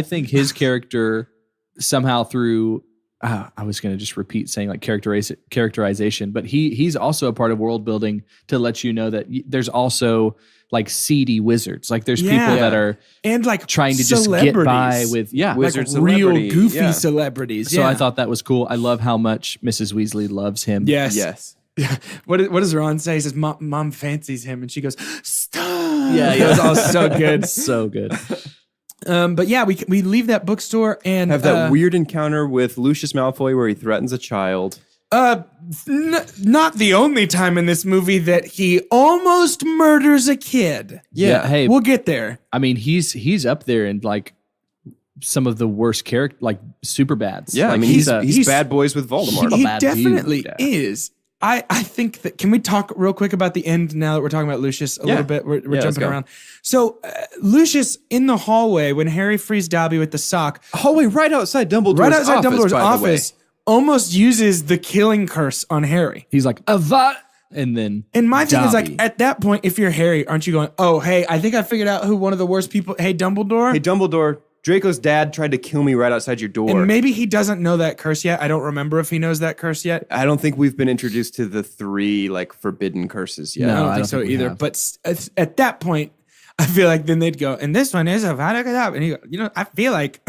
Speaker 4: think his character somehow through I was going to just repeat saying like characterization, but he's also a part of world building to let you know that there's also like seedy wizards. Like there's people that are
Speaker 2: and like
Speaker 4: trying to just get by with
Speaker 3: wizard
Speaker 2: like real
Speaker 3: celebrity.
Speaker 2: goofy celebrities.
Speaker 4: So I thought that was cool. I love how much Mrs. Weasley loves him.
Speaker 2: Yes. What does Ron say? He says, Mom fancies him, and she goes, "Stop!"
Speaker 4: Yeah,
Speaker 2: it was all so good,
Speaker 4: so good.
Speaker 2: But yeah, we leave that bookstore and
Speaker 3: have that weird encounter with Lucius Malfoy where he threatens a child.
Speaker 2: Not the only time in this movie that he almost murders a kid.
Speaker 4: Yeah, hey,
Speaker 2: we'll get there.
Speaker 4: I mean, he's up there in like some of the worst character, like super bads.
Speaker 3: Yeah,
Speaker 4: like,
Speaker 3: I mean he's bad boys with Voldemort.
Speaker 2: He
Speaker 4: bad
Speaker 2: definitely
Speaker 4: dude.
Speaker 2: is. I think that, can we talk real quick about the end now that we're talking about Lucius a little bit? We're jumping around. So Lucius in the hallway when Harry frees Dobby with the sock.
Speaker 3: Hallway right outside Dumbledore's
Speaker 2: office almost uses the killing curse on Harry.
Speaker 4: He's like, "Avat," and then
Speaker 2: and my thing is like,
Speaker 4: Dobby.
Speaker 2: at that point, if you're Harry, aren't you going, oh, hey, I think I figured out who one of the worst people, hey, Dumbledore?
Speaker 3: Hey, Dumbledore, Draco's dad tried to kill me right outside your door.
Speaker 2: And maybe he doesn't know that curse yet. I don't remember if he knows that curse yet.
Speaker 3: I don't think we've been introduced to the 3 like forbidden curses yet.
Speaker 2: I
Speaker 4: No,
Speaker 2: don't
Speaker 4: I
Speaker 2: think
Speaker 4: don't
Speaker 2: so
Speaker 4: think we
Speaker 2: either.
Speaker 4: have.
Speaker 2: But at that point, I feel like then they'd go, and this one is a Vada. And he go, I feel like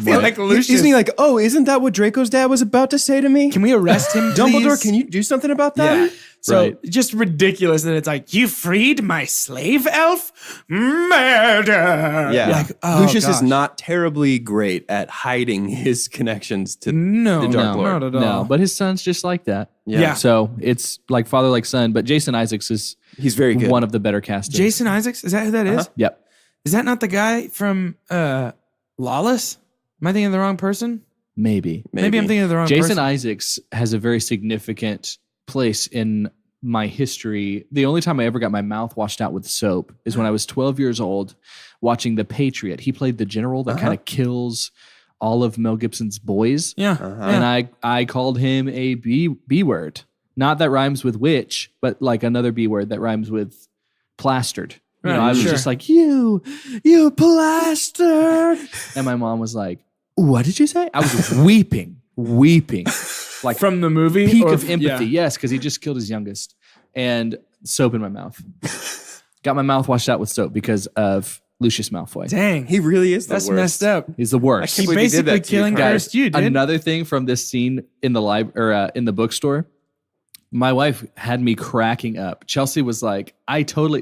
Speaker 2: like Lucius.
Speaker 3: Isn't he like, oh, isn't that what Draco's dad was about to say to me?
Speaker 2: Can we arrest him,
Speaker 3: Dumbledore,
Speaker 2: please?
Speaker 3: can you do something about that?
Speaker 2: Yeah. So
Speaker 4: Right.
Speaker 2: just ridiculous that it's like, you freed my slave elf? Murder.
Speaker 3: Yeah.
Speaker 2: Like, oh,
Speaker 3: Lucius is
Speaker 2: gosh.
Speaker 3: not terribly great at hiding his connections to
Speaker 2: No,
Speaker 3: the Dark
Speaker 2: no,
Speaker 3: Lord.
Speaker 2: not at all.
Speaker 4: No, but his son's just like that.
Speaker 2: Yeah.
Speaker 4: So it's like father, like son. But Jason Isaacs is
Speaker 3: He's very good.
Speaker 4: one of the better cast.
Speaker 2: Jason Isaacs, is that who that is?
Speaker 4: Yep.
Speaker 2: Is that not the guy from Lawless? Am I thinking of the wrong person?
Speaker 4: Maybe.
Speaker 2: Maybe I'm thinking of the wrong
Speaker 4: Jason
Speaker 2: person.
Speaker 4: Isaacs has a very significant place in my history. The only time I ever got my mouth washed out with soap is when I was 12 years old watching The Patriot. He played the general that kind of kills all of Mel Gibson's boys.
Speaker 2: Yeah.
Speaker 4: And I called him a B word. Not that rhymes with witch, but like another B word that rhymes with plastered. You know, I was just like, you plastered. And my mom was like, what did you say? I was weeping. Like
Speaker 2: From the movie?
Speaker 4: peak
Speaker 2: or-
Speaker 4: of empathy.
Speaker 2: yeah.
Speaker 4: Yes, because he just killed his youngest. And soap in my mouth. Got my mouth washed out with soap because of Lucius Malfoy.
Speaker 2: Dang.
Speaker 3: He really is the
Speaker 2: That's
Speaker 3: worst.
Speaker 2: messed up.
Speaker 4: He's the worst.
Speaker 3: I
Speaker 2: He
Speaker 3: can't believe he did
Speaker 2: basically
Speaker 3: that to you,
Speaker 2: killing
Speaker 3: Carl.
Speaker 2: cursed you, dude.
Speaker 4: Another thing from this scene in the in the bookstore, my wife had me cracking up. Chelsea was like,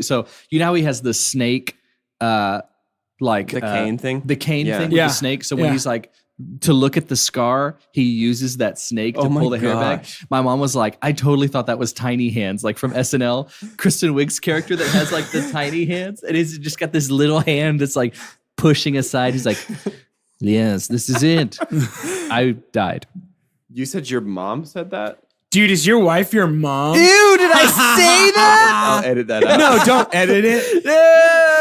Speaker 4: so you know how he has the snake, like
Speaker 3: The cane thing?
Speaker 4: the cane
Speaker 3: Yeah.
Speaker 4: thing with
Speaker 2: Yeah.
Speaker 4: the snake. So when
Speaker 2: Yeah.
Speaker 4: he's like, to look at the scar, he uses that snake to
Speaker 3: Oh my
Speaker 4: pull the hair back.
Speaker 3: gosh.
Speaker 4: My mom was like, I totally thought that was Tiny Hands, like from SNL, Kristen Wiig's character that has like the tiny hands, and he's just got this little hand that's like pushing aside. He's like, yes, this is it. I died.
Speaker 3: You said your mom said that?
Speaker 2: Dude, is your wife your mom?
Speaker 3: Ew, did I say that? I'll edit that out.
Speaker 2: No, don't edit it.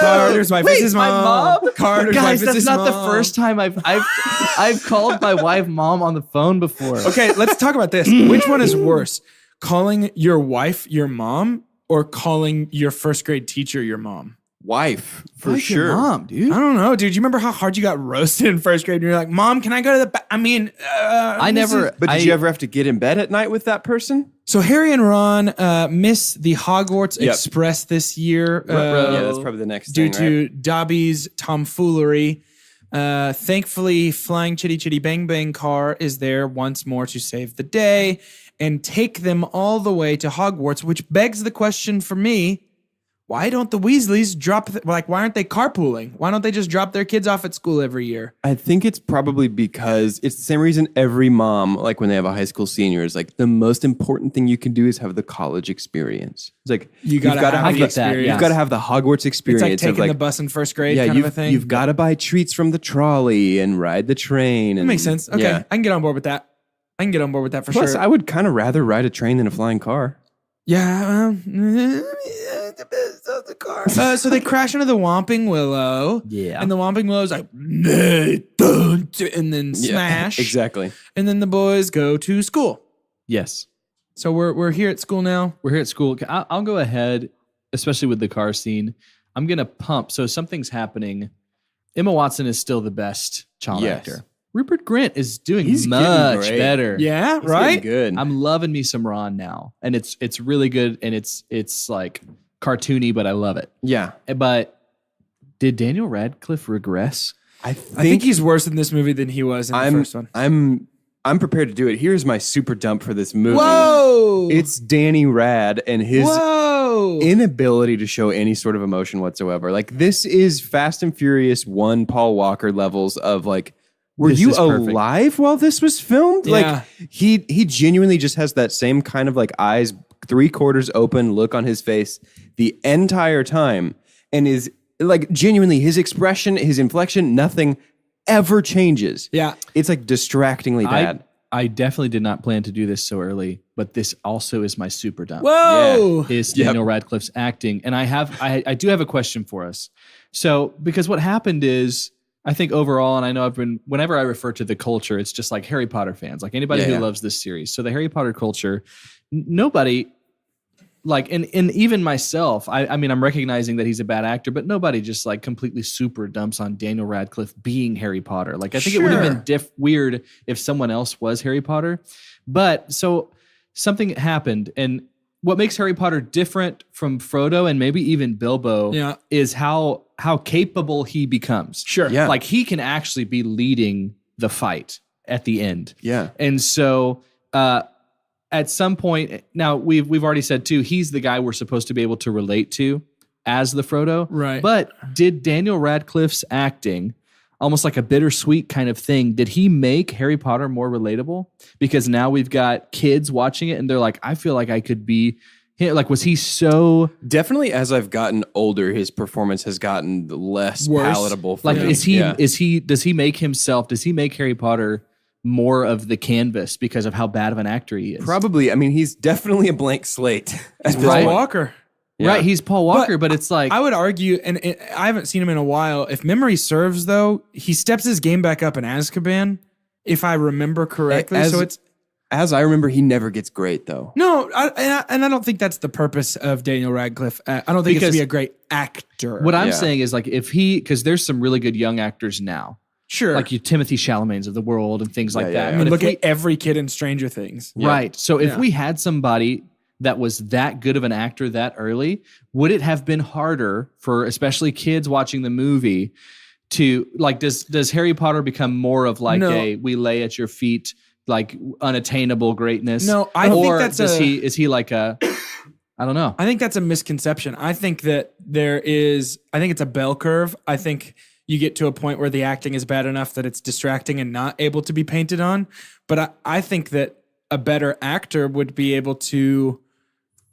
Speaker 2: Carter's wife is his
Speaker 4: my
Speaker 2: mom.
Speaker 4: mom?
Speaker 2: Carter's
Speaker 4: Guys,
Speaker 2: wife is
Speaker 4: that's
Speaker 2: his
Speaker 4: not
Speaker 2: mom.
Speaker 4: the first time I've called my wife mom on the phone before.
Speaker 2: Okay, let's talk about this. Which one is worse? Calling your wife your mom or calling your first grade teacher your mom?
Speaker 3: Wife, for
Speaker 4: Why's your
Speaker 3: sure.
Speaker 4: mom, dude.
Speaker 2: I don't know, dude. You remember how hard you got roasted in first grade? And you're like, Mom, can I go to the I mean,
Speaker 3: But did you ever have to get in bed at night with that person?
Speaker 2: So Harry and Ron miss the Hogwarts
Speaker 3: Yep.
Speaker 2: Express this year.
Speaker 3: Yeah, that's probably the next
Speaker 2: due
Speaker 3: thing, right?
Speaker 2: to Dobby's tomfoolery. Thankfully, Flying Chitty Chitty Bang Bang car is there once more to save the day and take them all the way to Hogwarts, which begs the question for me, why don't the Weasleys why aren't they carpooling? Why don't they just drop their kids off at school every year?
Speaker 3: I think it's probably because it's the same reason every mom, like when they have a high school senior, is like the most important thing you can do is have the college experience. It's like
Speaker 2: You gotta have
Speaker 4: I
Speaker 2: the
Speaker 4: get that,
Speaker 2: experience.
Speaker 4: yeah.
Speaker 3: you've got to have the Hogwarts
Speaker 2: It's
Speaker 3: experience.
Speaker 2: like taking
Speaker 3: of
Speaker 2: the bus in first grade
Speaker 3: yeah,
Speaker 2: kind of a thing.
Speaker 3: you've got to buy treats from the trolley and ride the train.
Speaker 2: That
Speaker 3: And
Speaker 2: makes sense. Okay,
Speaker 3: yeah.
Speaker 2: I can get on board with that. I can get on board with that for
Speaker 3: Plus,
Speaker 2: sure.
Speaker 3: I would kind of rather ride a train than a flying car.
Speaker 2: Yeah, it depends on the car. So they crash into the Whomping Willow.
Speaker 4: Yeah.
Speaker 2: And the Whomping Willow's like, Nathan, and then smash.
Speaker 3: Yeah, exactly.
Speaker 2: And then the boys go to school.
Speaker 4: Yes.
Speaker 2: So we're here at school now.
Speaker 4: We're here at school. I'll go ahead, especially with the car scene. I'm going to pump. So something's happening. Emma Watson is still the best child actor. Rupert Grint is doing much better.
Speaker 2: Yeah,
Speaker 3: He's
Speaker 2: right?
Speaker 3: getting good.
Speaker 4: I'm loving me some Ron now. And it's really good and it's like cartoony, but I love it.
Speaker 3: Yeah.
Speaker 4: But did Daniel Radcliffe regress?
Speaker 3: I
Speaker 2: think he's worse in this movie than he was in the first one.
Speaker 3: I'm prepared to do it. Here's my super dump for this movie.
Speaker 2: Whoa!
Speaker 3: It's Danny Rad and his inability to show any sort of emotion whatsoever. Like, this is Fast and Furious 1 Paul Walker levels of like, were
Speaker 4: This
Speaker 3: you
Speaker 4: is perfect.
Speaker 3: alive while this was filmed?
Speaker 2: Yeah.
Speaker 3: Like, he genuinely just has that same kind of like eyes 3/4 open look on his face the entire time, and is like genuinely his expression, his inflection, nothing ever changes.
Speaker 2: Yeah.
Speaker 3: It's like distractingly bad.
Speaker 4: I definitely did not plan to do this so early, but this also is my super dump.
Speaker 2: Whoa!
Speaker 4: Is Daniel Radcliffe's acting. And I do have a question for us. So, because what happened is, I think overall, and I know whenever I refer to the culture, it's just like Harry Potter fans, like anybody who loves this series. So the Harry Potter culture, nobody, like, and even myself, I mean, I'm recognizing that he's a bad actor, but nobody just like completely super dumps on Daniel Radcliffe being Harry Potter. Like, I think it would have been weird if someone else was Harry Potter. But so something happened, and what makes Harry Potter different from Frodo and maybe even Bilbo is how capable he becomes.
Speaker 2: Sure.
Speaker 3: Yeah.
Speaker 4: Like, he can actually be leading the fight at the end.
Speaker 3: Yeah.
Speaker 4: And so at some point, now we've already said too, he's the guy we're supposed to be able to relate to as the Frodo.
Speaker 2: Right.
Speaker 4: But did Daniel Radcliffe's acting, almost like a bittersweet kind of thing, did he make Harry Potter more relatable? Because now we've got kids watching it and they're like, I feel like I could be him. Like, was he so...
Speaker 3: Definitely as I've gotten older, his performance has gotten less palatable for
Speaker 4: like,
Speaker 3: me.
Speaker 4: does he make Harry Potter more of the canvas because of how bad of an actor he is?
Speaker 3: Probably. I mean, he's definitely a blank slate. As
Speaker 2: Paul Walker.
Speaker 3: Yeah.
Speaker 4: Right, he's Paul Walker, but it's like...
Speaker 2: I would argue, and I haven't seen him in a while, if memory serves, though, he steps his game back up in Azkaban, if I remember correctly.
Speaker 3: As I remember, he never gets great, though.
Speaker 2: No, I don't think that's the purpose of Daniel Radcliffe. I don't think it's to be a great actor.
Speaker 4: What I'm saying is, like, because there's some really good young actors now.
Speaker 2: Sure.
Speaker 4: Like Timothy Chalamets of the world and things like that.
Speaker 2: I mean,
Speaker 4: But
Speaker 2: look at every kid in Stranger Things.
Speaker 4: Right. So if we had somebody that was that good of an actor that early, would it have been harder for especially kids watching the movie to, like, does Harry Potter become more of like we lay at your feet, like, unattainable greatness?
Speaker 2: No, I think that's
Speaker 4: is he like a I don't know.
Speaker 2: I think that's a misconception. I think that I think it's a bell curve. I think you get to a point where the acting is bad enough that it's distracting and not able to be painted on. But I think that a better actor would be able to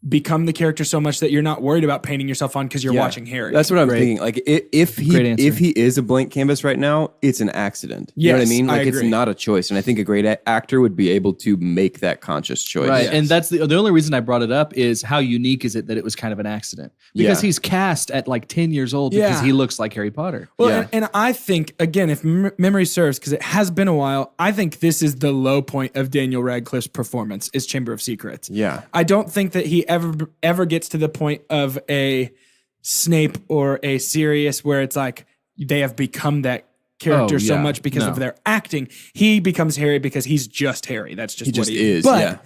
Speaker 2: become the character so much that you're not worried about painting yourself on because you're watching Harry.
Speaker 3: That's what I'm thinking. Like, if he is a blank canvas right now, it's an accident. You know what I mean? Like, it's not a choice. And I think a great actor would be able to make that conscious choice.
Speaker 4: Right. Yes. And that's the only reason I brought it up is how unique is it that it was kind of an accident? Because he's cast at like 10 years old because he looks like Harry Potter.
Speaker 2: Well, and I think, again, if memory serves, because it has been a while, I think this is the low point of Daniel Radcliffe's performance is Chamber of Secrets. Yeah. I don't think that he ever gets to the point of a Snape or a Sirius where it's like they have become that character so much because of their acting. He becomes Harry because he's just Harry. That's just what he is. But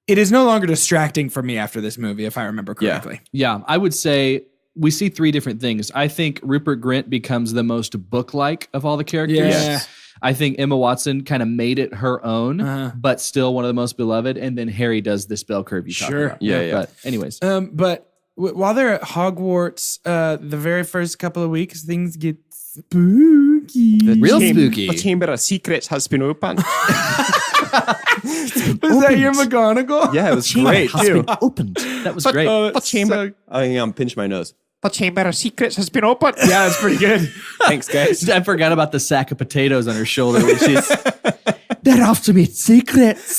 Speaker 2: it is no longer distracting for me after this movie, if I remember correctly.
Speaker 4: Yeah, I would say we see three different things. I think Rupert Grint becomes the most book-like of all the characters.
Speaker 2: Yeah.
Speaker 4: I think Emma Watson kind of made it her own, but still one of the most beloved. And then Harry does this bell curve you talk about.
Speaker 3: Yeah.
Speaker 4: But anyways.
Speaker 2: But while they're at Hogwarts, the very first couple of weeks, things get spooky.
Speaker 4: Spooky.
Speaker 3: The Chamber of Secrets has been opened.
Speaker 2: Was that your McGonagall?
Speaker 3: Yeah, it was great, too.
Speaker 4: Opened. That was great.
Speaker 3: The chamber. Pinch my nose. The Chamber of Secrets has been opened.
Speaker 2: Yeah, that's pretty good.
Speaker 3: Thanks, guys.
Speaker 4: I forgot about the sack of potatoes on her shoulder when she's... They're after me secrets.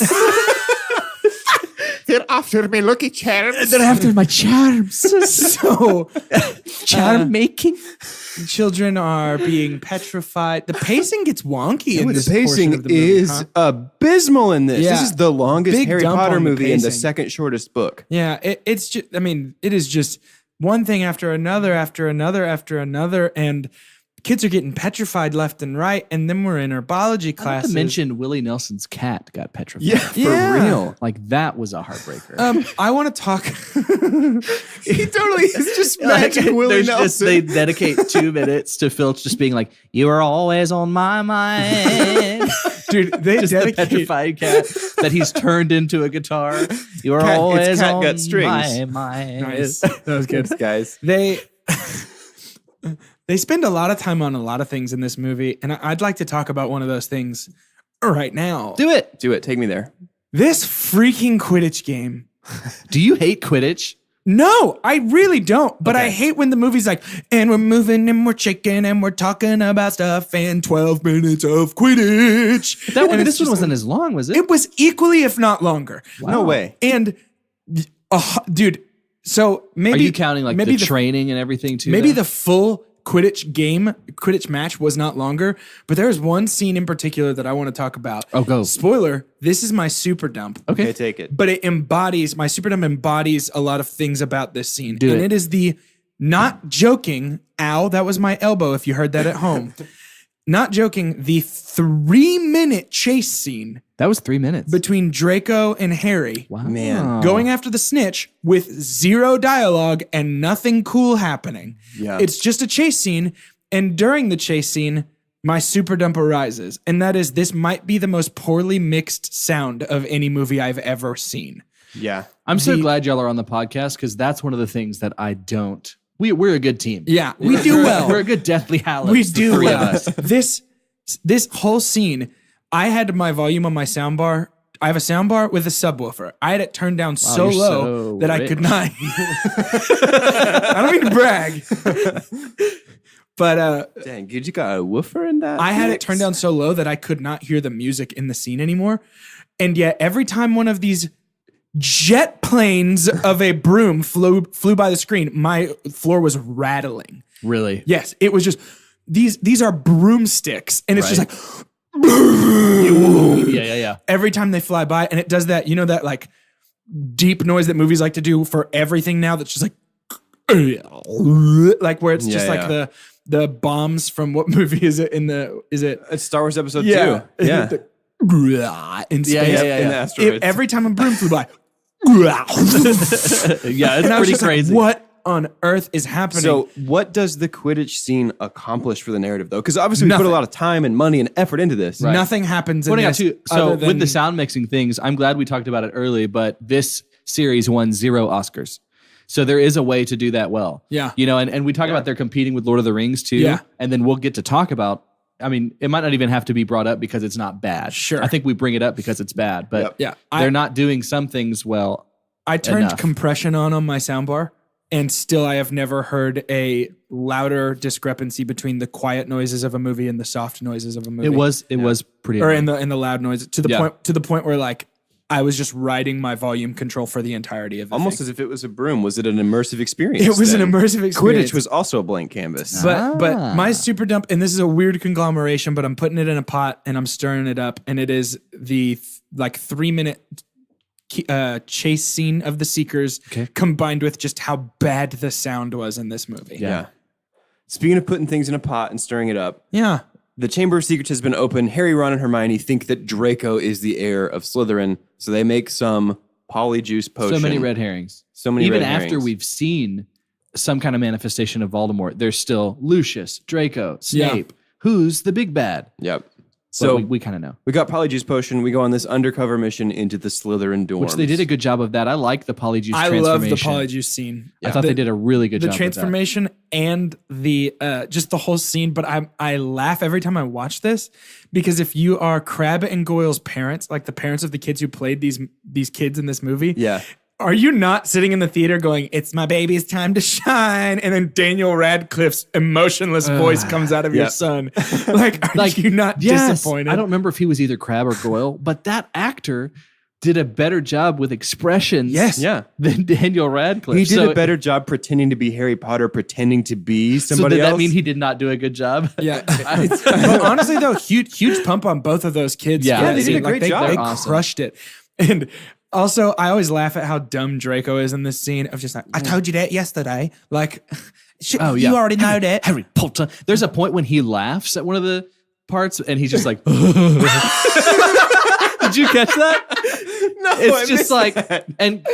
Speaker 3: They're after me lucky charms.
Speaker 4: They're after my charms.
Speaker 2: So
Speaker 4: Charm making.
Speaker 2: children are being petrified. The pacing gets wonky in
Speaker 3: The
Speaker 2: this portion
Speaker 3: pacing
Speaker 2: of the movie.
Speaker 3: is abysmal in this.
Speaker 2: Yeah.
Speaker 3: This is the longest
Speaker 2: Big
Speaker 3: Harry
Speaker 2: dump
Speaker 3: Potter
Speaker 2: on the
Speaker 3: movie and the
Speaker 2: pacing.
Speaker 3: second shortest book.
Speaker 2: Yeah, it's just, I mean, it is just one thing after another, and kids are getting petrified left and right, and then we're in herbology
Speaker 4: Not to
Speaker 2: classes.
Speaker 4: mention Willie Nelson's cat got petrified.
Speaker 3: Yeah, for
Speaker 2: Yeah.
Speaker 3: real.
Speaker 4: Like that was a heartbreaker.
Speaker 2: I want to talk.
Speaker 3: He totally is just
Speaker 4: Like,
Speaker 3: magic Willie
Speaker 4: there's just-
Speaker 3: Nelson.
Speaker 4: they dedicate 2 minutes to Filch just being like, "You are always on my mind."
Speaker 2: Dude, they
Speaker 4: Just the
Speaker 2: dedicate.
Speaker 4: petrified cat that he's turned into a guitar. You are
Speaker 3: Cat- it's
Speaker 4: always
Speaker 3: cat
Speaker 4: on
Speaker 3: gut strings.
Speaker 4: my mind.
Speaker 2: Nice. That was good.
Speaker 3: Guys.
Speaker 2: They spend a lot of time on a lot of things in this movie, and I'd like to talk about one of those things right now.
Speaker 4: Do it.
Speaker 3: Do it. Take me there.
Speaker 2: This freaking Quidditch game.
Speaker 4: Do you hate Quidditch?
Speaker 2: No, I really don't. But I hate when the movie's like, and we're moving and we're shaking and we're talking about stuff and 12 minutes of Quidditch.
Speaker 4: That one,
Speaker 2: And it's
Speaker 4: this one
Speaker 2: just
Speaker 4: wasn't
Speaker 2: like-
Speaker 4: as long, was it?
Speaker 2: It was equally, if not longer.
Speaker 3: No way.
Speaker 2: And, dude, so maybe.
Speaker 4: Are you counting like
Speaker 2: maybe
Speaker 4: the training and everything too?
Speaker 2: Maybe
Speaker 4: though?
Speaker 2: the full Quidditch match was not longer, but there's one scene in particular that I want to talk about.
Speaker 4: Oh, go.
Speaker 2: Spoiler, this is my super dump.
Speaker 3: Okay, take it.
Speaker 2: But my super dump embodies a lot of things about this scene.
Speaker 4: Do
Speaker 2: and
Speaker 4: it.
Speaker 2: it is the not joking, ow, that was my elbow if you heard that at home. Not joking, the 3-minute chase scene
Speaker 4: that was 3 minutes.
Speaker 2: between Draco and Harry.
Speaker 4: Wow.
Speaker 3: Man.
Speaker 2: Going after the snitch with 0 dialogue and nothing cool happening.
Speaker 3: Yeah.
Speaker 2: It's just a chase scene. And during the chase scene, my super dump arises. And that is, this might be the most poorly mixed sound of any movie I've ever seen.
Speaker 3: Yeah.
Speaker 4: I'm so glad y'all are on the podcast because that's one of the things that I don't. We're a good team.
Speaker 2: Yeah, we do well.
Speaker 4: We're a good Deathly Hallows.
Speaker 2: We
Speaker 4: the
Speaker 2: do
Speaker 4: three
Speaker 2: well.
Speaker 4: of us.
Speaker 2: This whole scene, I had my volume on my soundbar. I have a soundbar with a subwoofer. I had it turned down so
Speaker 4: you're
Speaker 2: low
Speaker 4: so
Speaker 2: that I
Speaker 4: rich.
Speaker 2: could not. I don't mean to brag, but
Speaker 3: Dang, dude, you got a woofer in that?
Speaker 2: I had it
Speaker 3: mix?
Speaker 2: turned down so low that I could not hear the music in the scene anymore. And yet, every time one of these jet planes of a broom flew by the screen, my floor was rattling.
Speaker 4: Really?
Speaker 2: Yes, it was just these are broomsticks, and it's just like
Speaker 4: Yeah.
Speaker 2: every time they fly by, and it does that, that like deep noise that movies like to do for everything now. That's just like where it's just like the bombs from what movie is it
Speaker 3: It's Star Wars Episode 2.
Speaker 2: Yeah.
Speaker 3: Yeah.
Speaker 2: In space.
Speaker 3: In the asteroids.
Speaker 2: Every time a broom flew by.
Speaker 4: Yeah, it's
Speaker 2: And I was
Speaker 4: pretty
Speaker 2: just like,
Speaker 4: crazy.
Speaker 2: what on earth is happening?
Speaker 3: So, what does the Quidditch scene accomplish for the narrative, though? Because obviously we put
Speaker 2: Nothing.
Speaker 3: a lot of time and money and effort into this.
Speaker 2: Nothing happens in
Speaker 4: Pointing out
Speaker 2: this.
Speaker 4: too, so
Speaker 2: other than-
Speaker 4: with the sound mixing things, I'm glad we talked about it early, but this series won 0 Oscars. So there is a way to do that well.
Speaker 2: Yeah.
Speaker 4: And we talk about they're competing with Lord of the Rings too.
Speaker 2: Yeah.
Speaker 4: And then we'll get to talk about, it might not even have to be brought up because it's not bad.
Speaker 2: Sure.
Speaker 4: I think we bring it up because it's bad, but
Speaker 2: Yeah.
Speaker 4: they're not doing some things well.
Speaker 2: I turned
Speaker 4: enough.
Speaker 2: compression on my soundbar, and still I have never heard a louder discrepancy between the quiet noises of a movie and the soft noises of a movie.
Speaker 4: It was pretty
Speaker 2: or
Speaker 4: annoying.
Speaker 2: in the loud noise to the point where like I was just riding my volume control for the entirety of the
Speaker 3: Almost
Speaker 2: thing.
Speaker 3: as if it was a broom. Was it an immersive experience?
Speaker 2: It was an
Speaker 3: then?
Speaker 2: immersive experience.
Speaker 3: Quidditch was also a blank canvas.
Speaker 2: But my super dump, and this is a weird conglomeration, but I'm putting it in a pot and I'm stirring it up, and it is the 3-minute chase scene of the Seekers combined with just how bad the sound was in this movie.
Speaker 3: Yeah. Speaking of putting things in a pot and stirring it up,
Speaker 2: Yeah.
Speaker 3: the Chamber of Secrets has been opened. Harry, Ron, and Hermione think that Draco is the heir of Slytherin, so they make some polyjuice potion.
Speaker 4: So many red herrings.
Speaker 3: So many
Speaker 4: Even
Speaker 3: red
Speaker 4: after
Speaker 3: herrings.
Speaker 4: we've seen some kind of manifestation of Voldemort, there's still Lucius, Draco, Snape. Who's the big bad?
Speaker 3: Yep.
Speaker 4: So
Speaker 3: So
Speaker 4: we kind of know.
Speaker 3: we got polyjuice potion. We go on this undercover mission into the Slytherin dorms.
Speaker 4: Which they did a good job of that. I like the polyjuice
Speaker 2: I
Speaker 4: transformation.
Speaker 2: love the polyjuice scene.
Speaker 4: I thought they did a really good
Speaker 2: The
Speaker 4: job
Speaker 2: transformation and the just the whole scene, but I laugh every time I watch this because if you are Crabbe and Goyle's parents, like the parents of the kids who played these kids in this movie,
Speaker 3: Yeah.
Speaker 2: are you not sitting in the theater going, it's my baby's time to shine? And then Daniel Radcliffe's emotionless voice comes out of your son. Are you not disappointed?
Speaker 4: I don't remember if he was either Crabbe or Goyle, but that actor did a better job with expressions than Daniel Radcliffe.
Speaker 3: He did a better job pretending to be Harry Potter, pretending to be somebody
Speaker 4: else. So did that
Speaker 3: else.
Speaker 4: mean he did not do a good job?
Speaker 2: Yeah. But honestly, though, huge pump on both of those kids.
Speaker 3: Yeah, they did a great job.
Speaker 2: They
Speaker 4: awesome.
Speaker 2: crushed it. And also, I always laugh at how dumb Draco is in this scene of just like, I told you that yesterday. Like, you already know that.
Speaker 4: Harry Potter. There's a point when he laughs at one of the parts and he's just like, did you catch that?
Speaker 3: No,
Speaker 4: it's just like, and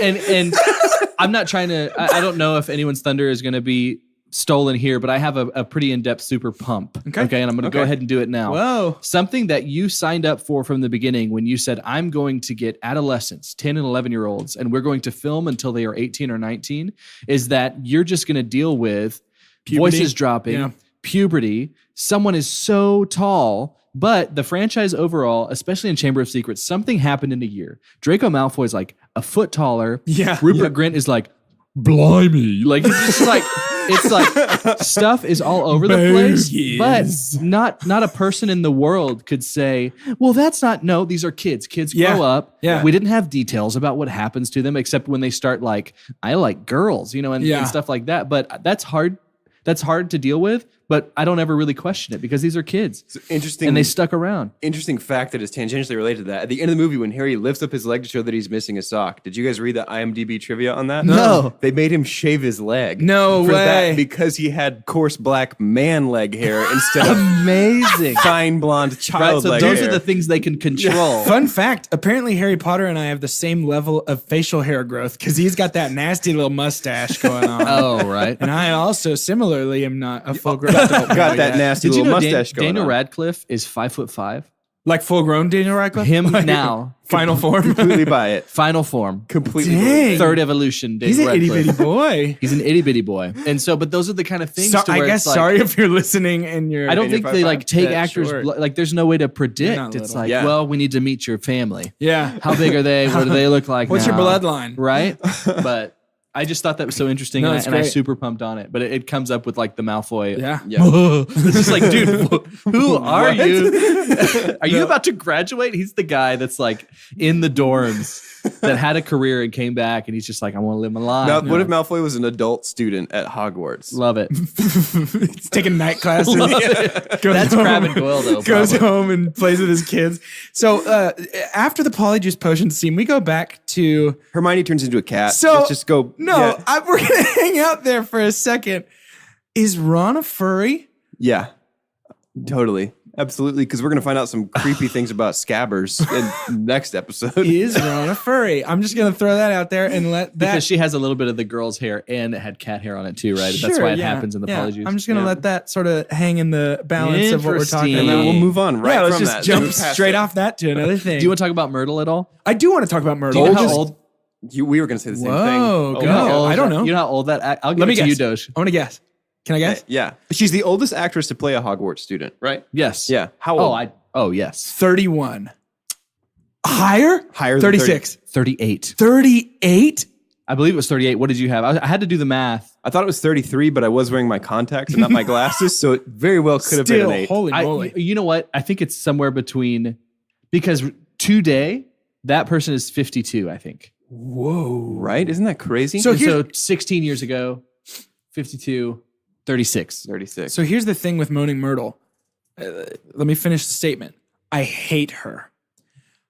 Speaker 4: I'm not trying to, I don't know if anyone's thunder is going to be stolen here, but I have a pretty in-depth super pump. Okay. And I'm going to go ahead and do it now.
Speaker 2: Whoa.
Speaker 4: Something that you signed up for from the beginning when you said, I'm going to get adolescents, 10 and 11 year olds, and we're going to film until they are 18 or 19, is that you're just going to deal with
Speaker 2: Puberty.
Speaker 4: voices dropping, puberty. Someone is so tall. But the franchise overall, especially in Chamber of Secrets, something happened in a year. Draco Malfoy is like a foot taller.
Speaker 2: Yeah.
Speaker 4: Rupert Grint is like, blimey. Like, it's just like, it's like stuff is all over the place. But not a person in the world could say, well, that's not, no, these are kids. Kids grow up.
Speaker 2: Yeah.
Speaker 4: We didn't have details about what happens to them, except when they start like, I like girls, and stuff like that. But that's hard. That's hard to deal with, but I don't ever really question it because these are kids.
Speaker 3: It's interesting.
Speaker 4: And they stuck around.
Speaker 3: Interesting fact that is tangentially related to that. At the end of the movie, when Harry lifts up his leg to show that he's missing a sock, did you guys read the IMDb trivia on that?
Speaker 2: No.
Speaker 3: They made him shave his leg.
Speaker 2: No
Speaker 3: for
Speaker 2: way.
Speaker 3: That because he had coarse black man leg hair instead of
Speaker 4: Amazing.
Speaker 3: fine blonde
Speaker 4: Right,
Speaker 3: child
Speaker 4: so
Speaker 3: leg
Speaker 4: those
Speaker 3: hair.
Speaker 4: are the things they can control.
Speaker 2: Fun fact, apparently Harry Potter and I have the same level of facial hair growth because he's got that nasty little mustache going on.
Speaker 4: Oh, right.
Speaker 2: And I also similarly am not a full grown.
Speaker 3: got that nasty
Speaker 4: Did you
Speaker 3: little
Speaker 4: know
Speaker 3: mustache going
Speaker 4: Daniel
Speaker 3: on.
Speaker 4: Radcliffe is 5'5"?
Speaker 2: Like full grown Daniel Radcliffe?
Speaker 4: Him
Speaker 2: Like,
Speaker 4: now.
Speaker 2: Final form.
Speaker 3: Completely buy it.
Speaker 4: Final form.
Speaker 3: Completely.
Speaker 2: Dang.
Speaker 4: Third evolution.
Speaker 2: He's
Speaker 4: Daniel
Speaker 2: an itty
Speaker 4: Radcliffe.
Speaker 2: bitty boy.
Speaker 4: He's an itty bitty boy. And so, but those are the kind of things to
Speaker 2: I
Speaker 4: where
Speaker 2: guess
Speaker 4: it's like,
Speaker 2: sorry if you're listening and you're.
Speaker 4: I don't think they like take
Speaker 2: Yeah,
Speaker 4: actors,
Speaker 2: sure.
Speaker 4: like there's no way to
Speaker 2: You're
Speaker 4: predict.
Speaker 2: not
Speaker 4: It's
Speaker 2: little.
Speaker 4: like,
Speaker 3: Yeah.
Speaker 4: well, we need to meet your family.
Speaker 2: Yeah.
Speaker 4: How big are they? What do they look like
Speaker 2: What's your
Speaker 4: now?
Speaker 2: bloodline?
Speaker 4: Right? But I just thought that was so interesting,
Speaker 2: No,
Speaker 4: and,
Speaker 2: it's
Speaker 4: I
Speaker 2: great.
Speaker 4: super pumped on it. But it comes up with like the Malfoy.
Speaker 2: Yeah.
Speaker 4: It's just like, dude, who are you? Are you about to graduate? He's the guy that's like in the dorms that had a career and came back, and he's just like, I want to live my life.
Speaker 3: Now, what if Malfoy was an adult student at Hogwarts?
Speaker 4: Love it.
Speaker 2: He's taking night classes.
Speaker 4: Love it.
Speaker 2: Goes
Speaker 4: That's
Speaker 2: home-
Speaker 4: Crabbe and Goyle, though.
Speaker 2: Goes
Speaker 4: probably.
Speaker 2: home and plays with his kids. So after the Polyjuice Potion scene, we go back to.
Speaker 3: Hermione turns into a cat.
Speaker 2: So
Speaker 3: Let's just go.
Speaker 2: No,
Speaker 3: Yeah.
Speaker 2: we're gonna hang out there for a second. Is Ron a furry?
Speaker 3: Yeah, totally. Absolutely. Because we're going to find out some creepy things about scabbers in next episode.
Speaker 2: Is Ron a furry? I'm just gonna throw that out there and let that.
Speaker 4: Because she has a little bit of the girl's hair and it had cat hair on it too, right? That's
Speaker 2: Sure,
Speaker 4: why it
Speaker 2: yeah,
Speaker 4: happens in the
Speaker 2: yeah.
Speaker 4: Polyjuice.
Speaker 2: I'm just gonna let that sort of hang in the balance of what we're talking
Speaker 4: Interesting.
Speaker 3: And then
Speaker 2: about.
Speaker 3: we'll move on right
Speaker 2: yeah, let's
Speaker 3: from
Speaker 2: just
Speaker 3: that.
Speaker 2: jump
Speaker 3: Move past
Speaker 2: straight
Speaker 3: it.
Speaker 2: off that to another thing.
Speaker 4: Do you want to talk about Myrtle at all?
Speaker 2: I do want to talk about Myrtle.
Speaker 4: Do you know how
Speaker 2: Just-
Speaker 4: old?
Speaker 3: We were going to say the same
Speaker 2: Whoa,
Speaker 3: thing.
Speaker 2: go.
Speaker 4: You know how old
Speaker 2: I don't know.
Speaker 4: You know how old that? I'll give
Speaker 2: Let me
Speaker 4: it to
Speaker 2: guess.
Speaker 4: you, Doge.
Speaker 2: I want to guess. Can I guess?
Speaker 3: Yeah. She's the oldest actress to play a Hogwarts student, right?
Speaker 4: Yes.
Speaker 3: Yeah. How old?
Speaker 4: Oh yes.
Speaker 2: 31. Higher?
Speaker 3: Higher than
Speaker 2: 36.
Speaker 4: 38.
Speaker 2: 38?
Speaker 4: I believe it was 38. What did you have? I had to do the math.
Speaker 3: I thought it was 33, but I was wearing my contacts and not my glasses, so it very well could have been
Speaker 2: Still,
Speaker 3: an 8.
Speaker 2: holy moly.
Speaker 4: You know what? I think it's somewhere between, because today that person is 52. I think.
Speaker 2: Whoa.
Speaker 3: Right? Isn't that crazy?
Speaker 2: So
Speaker 4: And
Speaker 2: here's-
Speaker 4: so 16 years ago, 52, 36.
Speaker 3: 36.
Speaker 2: So here's the thing with Moaning Myrtle. Let me finish the statement. I hate her,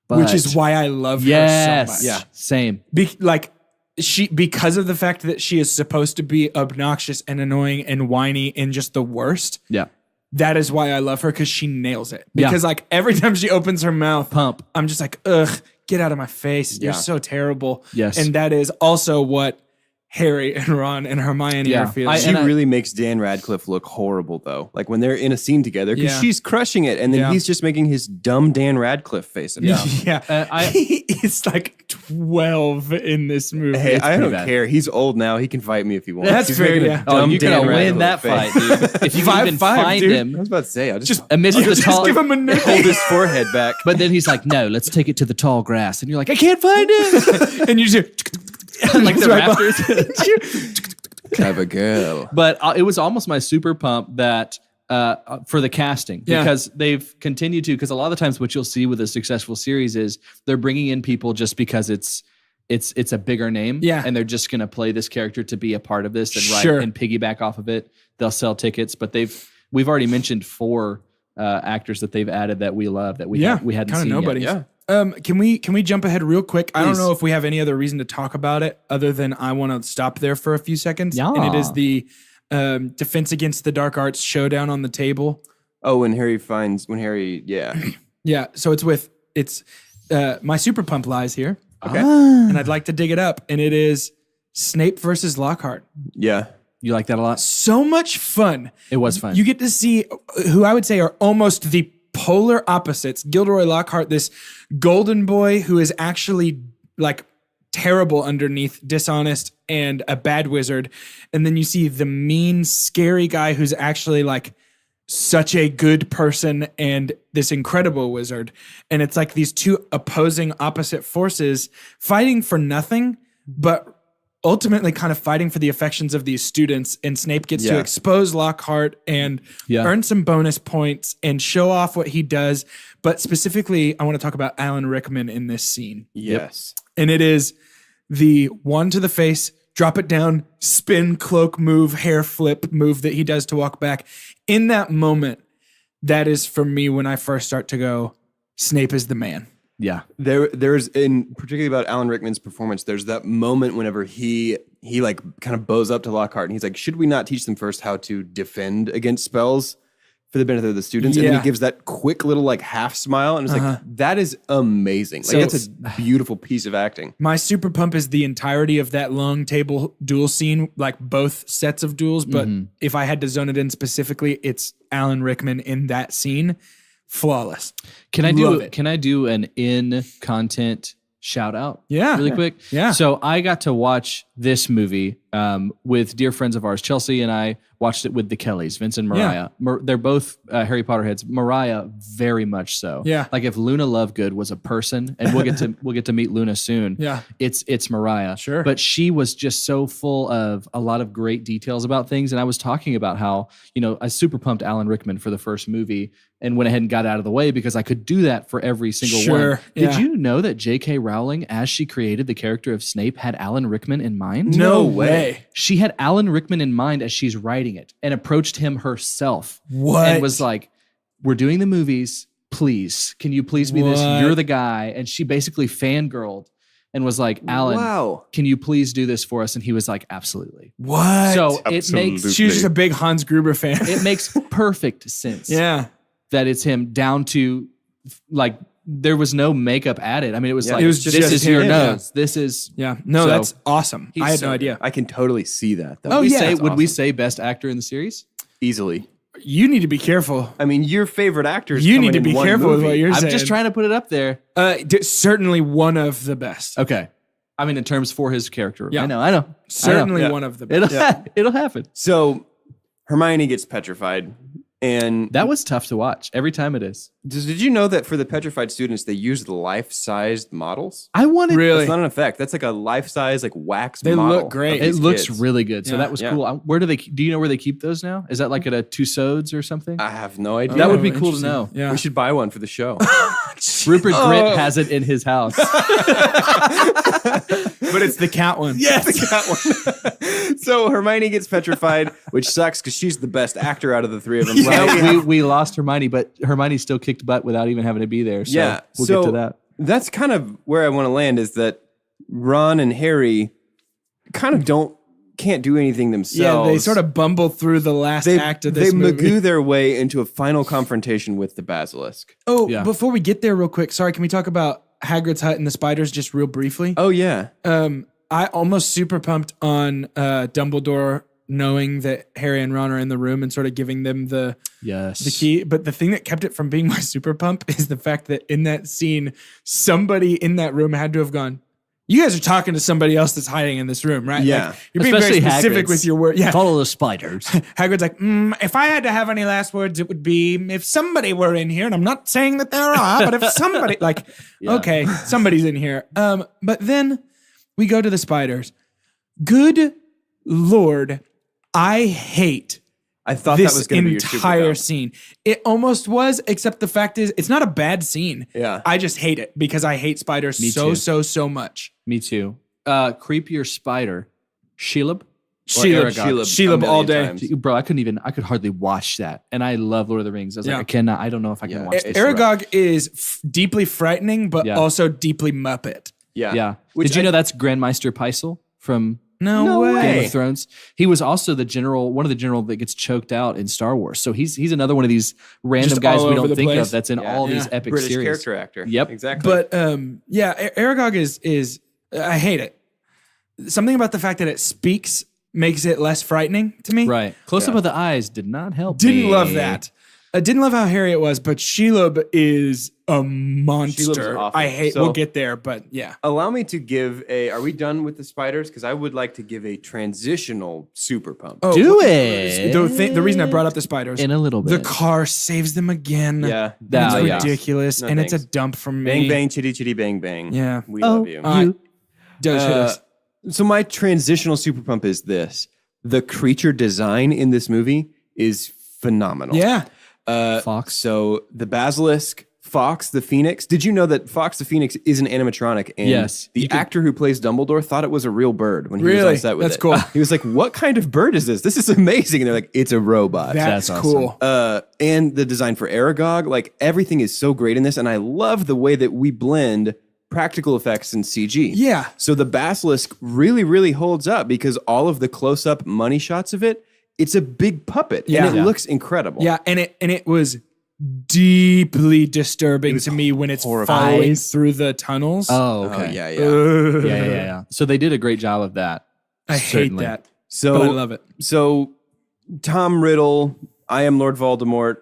Speaker 2: which is why I love her so much.
Speaker 4: Yeah. Same.
Speaker 2: Because of the fact that she is supposed to be obnoxious and annoying and whiny and just the worst.
Speaker 4: Yeah.
Speaker 2: That is why I love her, because she nails it.
Speaker 4: Yeah.
Speaker 2: Because like every time she opens her mouth,
Speaker 4: Pump.
Speaker 2: I'm just like, ugh, get out of my face. You're
Speaker 3: Yeah.
Speaker 2: so terrible.
Speaker 4: Yes.
Speaker 2: And that is also what Harry and Ron and Hermione
Speaker 4: Yeah.
Speaker 2: are feeling.
Speaker 3: She really makes Dan Radcliffe look horrible, though. Like when they're in a scene together, because
Speaker 2: Yeah.
Speaker 3: she's crushing it, and then
Speaker 2: Yeah.
Speaker 3: he's just making his dumb Dan Radcliffe face.
Speaker 4: Yeah.
Speaker 2: yeah. He is like 12 in this movie.
Speaker 3: Hey, I
Speaker 4: pretty
Speaker 3: don't
Speaker 4: bad.
Speaker 3: care. He's old now. He can fight me if he wants.
Speaker 2: That's
Speaker 3: He's
Speaker 2: fair,
Speaker 3: making a
Speaker 2: yeah.
Speaker 4: Oh,
Speaker 3: dumb
Speaker 4: you're
Speaker 3: Dan
Speaker 4: gonna win
Speaker 3: Radcliffe
Speaker 4: that
Speaker 3: face.
Speaker 4: fight, dude. If you can even
Speaker 2: 5'5",
Speaker 4: find
Speaker 2: dude.
Speaker 3: I
Speaker 4: him.
Speaker 3: was about to say, I'll just
Speaker 4: Amidst the
Speaker 2: Just
Speaker 4: tall,
Speaker 2: give him a nudge.
Speaker 3: hold his forehead back.
Speaker 4: but then he's like, "No, let's take it to the tall grass," and you're like, "I can't find him."
Speaker 2: And you just
Speaker 4: like the Raptors.
Speaker 3: Have a girl.
Speaker 4: But it was almost my super pump that for the casting, because they've continued to, because a lot of the times what you'll see with a successful series is they're bringing in people just because it's a bigger name, and they're just going to play this character to be a part of this and piggyback off of it. They'll sell tickets, but we've already mentioned 4 actors that they've added that we love that we hadn't seen
Speaker 2: nobody.
Speaker 4: yet.
Speaker 2: Can we jump ahead real quick? Please. I don't know if we have any other reason to talk about it other than I want to stop there for a few seconds.
Speaker 4: Yeah.
Speaker 2: And it is the Defense Against the Dark Arts showdown on the table.
Speaker 3: Oh, when Harry,
Speaker 2: Yeah, so it's my super pump lies here.
Speaker 3: Okay.
Speaker 2: And I'd like to dig it up. And it is Snape versus Lockhart.
Speaker 3: Yeah.
Speaker 4: You like that a lot?
Speaker 2: So much fun.
Speaker 4: It was fun.
Speaker 2: You get to see who I would say are almost the polar opposites. Gilderoy Lockhart, this golden boy who is actually like terrible underneath, dishonest, and a bad wizard. And then you see the mean, scary guy who's actually like such a good person and this incredible wizard. And it's like these two opposing opposite forces fighting for nothing, but ultimately kind of fighting for the affections of these students. And Snape gets to expose Lockhart and earn some bonus points and show off what he does. But specifically, I want to talk about Alan Rickman in this scene.
Speaker 3: Yes.
Speaker 2: And it is the one to the face, drop it down, spin, cloak move, hair flip move that he does to walk back. In that moment, that is for me when I first start to go, Snape is the man.
Speaker 4: Yeah.
Speaker 3: There's particularly about Alan Rickman's performance, there's that moment whenever he like kind of bows up to Lockhart and he's like, should we not teach them first how to defend against spells for the benefit of the students? And then he gives that quick little like half smile and it's like, that is amazing. Like it's a beautiful piece of acting.
Speaker 2: My super pump is the entirety of that long table duel scene, like both sets of duels. But if I had to zone it in specifically, it's Alan Rickman in that scene. Flawless.
Speaker 4: Can I do an in content shout out?
Speaker 2: Yeah.
Speaker 4: Really quick.
Speaker 2: Yeah.
Speaker 4: So I got to watch this movie with dear friends of ours. Chelsea and I watched it with the Kellys, Vince and Mariah. Yeah. They're both Harry Potter heads. Mariah, very much so.
Speaker 2: Yeah.
Speaker 4: Like if Luna Lovegood was a person, and we'll get to meet Luna soon.
Speaker 2: Yeah.
Speaker 4: It's Mariah.
Speaker 2: Sure.
Speaker 4: But she was just so full of a lot of great details about things. And I was talking about how, I super pumped Alan Rickman for the first movie and went ahead and got out of the way because I could do that for every single one.
Speaker 2: Yeah.
Speaker 4: Did you know that J.K. Rowling, as she created the character of Snape, had Alan Rickman in mind?
Speaker 2: No way.
Speaker 4: She had Alan Rickman in mind as she's writing it and approached him herself.
Speaker 2: What?
Speaker 4: And was like, we're doing the movies. Please, can you please be this? You're the guy. And she basically fangirled and was like, Alan, can you please do this for us? And he was like, absolutely.
Speaker 2: What?
Speaker 4: So it makes...
Speaker 2: She was just a big Hans Gruber fan.
Speaker 4: It makes perfect sense.
Speaker 2: Yeah.
Speaker 4: That it's him down to like... There was no makeup added. I mean, it was like,
Speaker 2: it was just
Speaker 4: this is
Speaker 2: him.
Speaker 4: your nose. This is...
Speaker 2: Yeah. No,
Speaker 4: So,
Speaker 2: that's awesome. I had no idea.
Speaker 3: I can totally see that though.
Speaker 2: Oh, yeah.
Speaker 4: Would we say best actor in the series?
Speaker 3: Easily.
Speaker 2: You need to be careful.
Speaker 3: I mean, your favorite actors.
Speaker 2: You need to be careful with what you're saying.
Speaker 4: I'm just trying to put it up there.
Speaker 2: Certainly one of the best.
Speaker 4: Okay. I mean, in terms for his character.
Speaker 2: Yeah.
Speaker 4: I know.
Speaker 2: Certainly one of the best.
Speaker 4: It'll happen.
Speaker 3: So Hermione gets petrified. And
Speaker 4: that was tough to watch every time it is.
Speaker 3: Did you know that for the petrified students, they used life-sized models?
Speaker 4: I wanted...
Speaker 2: Really?
Speaker 3: That's not an effect. That's like a life-size, like wax
Speaker 2: They
Speaker 3: model.
Speaker 2: look great.
Speaker 4: It looks really good. So
Speaker 2: Yeah.
Speaker 4: that was cool. Where do you know where they keep those now? Is that like at a Tussauds or something?
Speaker 3: I have no idea.
Speaker 4: That would be cool to
Speaker 2: interesting.
Speaker 4: know.
Speaker 2: Yeah.
Speaker 3: We should buy one for the show.
Speaker 4: Rupert Grint has it in his house.
Speaker 2: But it's the cat one.
Speaker 3: Yes, the cat one. So Hermione gets petrified, which sucks because she's the best actor out of the three of them.
Speaker 4: Right? We lost Hermione, but Hermione still kicked butt without even having to be there. So we'll get to that.
Speaker 3: That's kind of where I want to land, is that Ron and Harry kind of can't do anything themselves.
Speaker 2: Yeah, they sort of bumble through the last act of this movie.
Speaker 3: They Magoo their way into a final confrontation with the basilisk.
Speaker 2: Oh, before we get there real quick, sorry, can we talk about Hagrid's hut and the spiders just real briefly?
Speaker 3: Oh, yeah.
Speaker 2: I almost super pumped on Dumbledore knowing that Harry and Ron are in the room and sort of giving them the key. But the thing that kept it from being my super pump is the fact that in that scene, somebody in that room had to have gone, you guys are talking to somebody else that's hiding in this room, right?
Speaker 3: Yeah.
Speaker 2: Like, you're being
Speaker 4: Especially
Speaker 2: very specific
Speaker 4: Hagrid's.
Speaker 2: with your word. Yeah.
Speaker 4: Follow the spiders.
Speaker 2: Hagrid's like, if I had to have any last words, it would be if somebody were in here, and I'm not saying that there are, but if somebody, okay, somebody's in here. But then We go to the spiders. Good Lord, I hate
Speaker 3: I thought
Speaker 2: this
Speaker 3: that was going to be your super
Speaker 2: entire
Speaker 3: dump.
Speaker 2: scene. It almost was, except the fact is, it's not a bad scene.
Speaker 3: Yeah.
Speaker 2: I just hate it because I hate spiders
Speaker 4: Me
Speaker 2: so
Speaker 4: too.
Speaker 2: much.
Speaker 4: Me too. Creepier spider. Shelob?
Speaker 2: Shelob all day.
Speaker 3: times.
Speaker 4: Bro, I could hardly watch that. And I love Lord of the Rings. I was
Speaker 2: Yeah.
Speaker 4: like, I don't know if I can watch this.
Speaker 2: Aragog is deeply frightening, but
Speaker 4: Yeah.
Speaker 2: also deeply Muppet.
Speaker 3: Yeah.
Speaker 4: Yeah.
Speaker 3: Which
Speaker 4: Did you know that's Grandmeister Pycelle from
Speaker 2: No way.
Speaker 4: Game of Thrones? He was also one of the general that gets choked out in Star Wars. So he's another one of these random
Speaker 2: Just
Speaker 4: guys
Speaker 2: all
Speaker 4: we
Speaker 2: over
Speaker 4: don't
Speaker 2: the
Speaker 4: think
Speaker 2: place.
Speaker 4: of that's in all these epic
Speaker 3: British
Speaker 4: series.
Speaker 3: character actor.
Speaker 4: Yep.
Speaker 3: Exactly.
Speaker 2: But Aragog is I hate it. Something about the fact that it speaks makes it less frightening to me.
Speaker 4: Right. Close up of the eyes did not help
Speaker 2: Didn't
Speaker 4: me.
Speaker 2: love that. I didn't love how hairy it was, but Shelob is a monster.
Speaker 3: Shelob's awful.
Speaker 2: I hate.
Speaker 3: So-
Speaker 2: We'll get there, but yeah.
Speaker 3: Allow me to give are we done with the spiders? Because I would like to give a transitional super pump.
Speaker 2: Oh,
Speaker 4: Do it.
Speaker 2: The reason I brought up the spiders
Speaker 4: In a little
Speaker 2: The
Speaker 4: bit.
Speaker 2: car saves them again.
Speaker 3: Yeah.
Speaker 2: It's
Speaker 4: Yeah.
Speaker 2: ridiculous,
Speaker 3: No
Speaker 2: and it's a
Speaker 3: thanks.
Speaker 2: dump from me.
Speaker 3: Bang, bang, chitty, chitty, bang, bang.
Speaker 2: Yeah.
Speaker 3: We love you.
Speaker 2: Does hit us.
Speaker 3: So my transitional super pump is this. The creature design in this movie is phenomenal.
Speaker 2: Yeah.
Speaker 4: Fox.
Speaker 3: So the basilisk, Fox the Phoenix. Did you know that Fox the Phoenix is an animatronic? And
Speaker 4: Yes.
Speaker 3: the actor who plays Dumbledore thought it was a real bird when he was
Speaker 2: Really?
Speaker 3: on set with
Speaker 2: That's
Speaker 3: it.
Speaker 2: cool.
Speaker 3: He was like, "What kind of bird is this? This is amazing." And they're like, "It's a robot."
Speaker 2: That's
Speaker 4: awesome.
Speaker 2: cool.
Speaker 3: And the design for Aragog, like everything is so great in this, and I love the way that we blend practical effects and CG.
Speaker 2: Yeah.
Speaker 3: So the basilisk really, really holds up because all of the close-up money shots of it, it's a big puppet,
Speaker 2: Yeah.
Speaker 3: and it
Speaker 2: Yeah.
Speaker 3: looks incredible.
Speaker 2: Yeah, and it was deeply disturbing to me when it's following
Speaker 4: Eyes.
Speaker 2: through the tunnels.
Speaker 4: Oh,
Speaker 3: Oh,
Speaker 4: okay.
Speaker 3: yeah.
Speaker 4: Yeah. So they did a great job of that.
Speaker 2: I
Speaker 4: Certainly.
Speaker 2: hate that,
Speaker 3: So
Speaker 2: but I love it.
Speaker 3: So Tom Riddle, I am Lord Voldemort.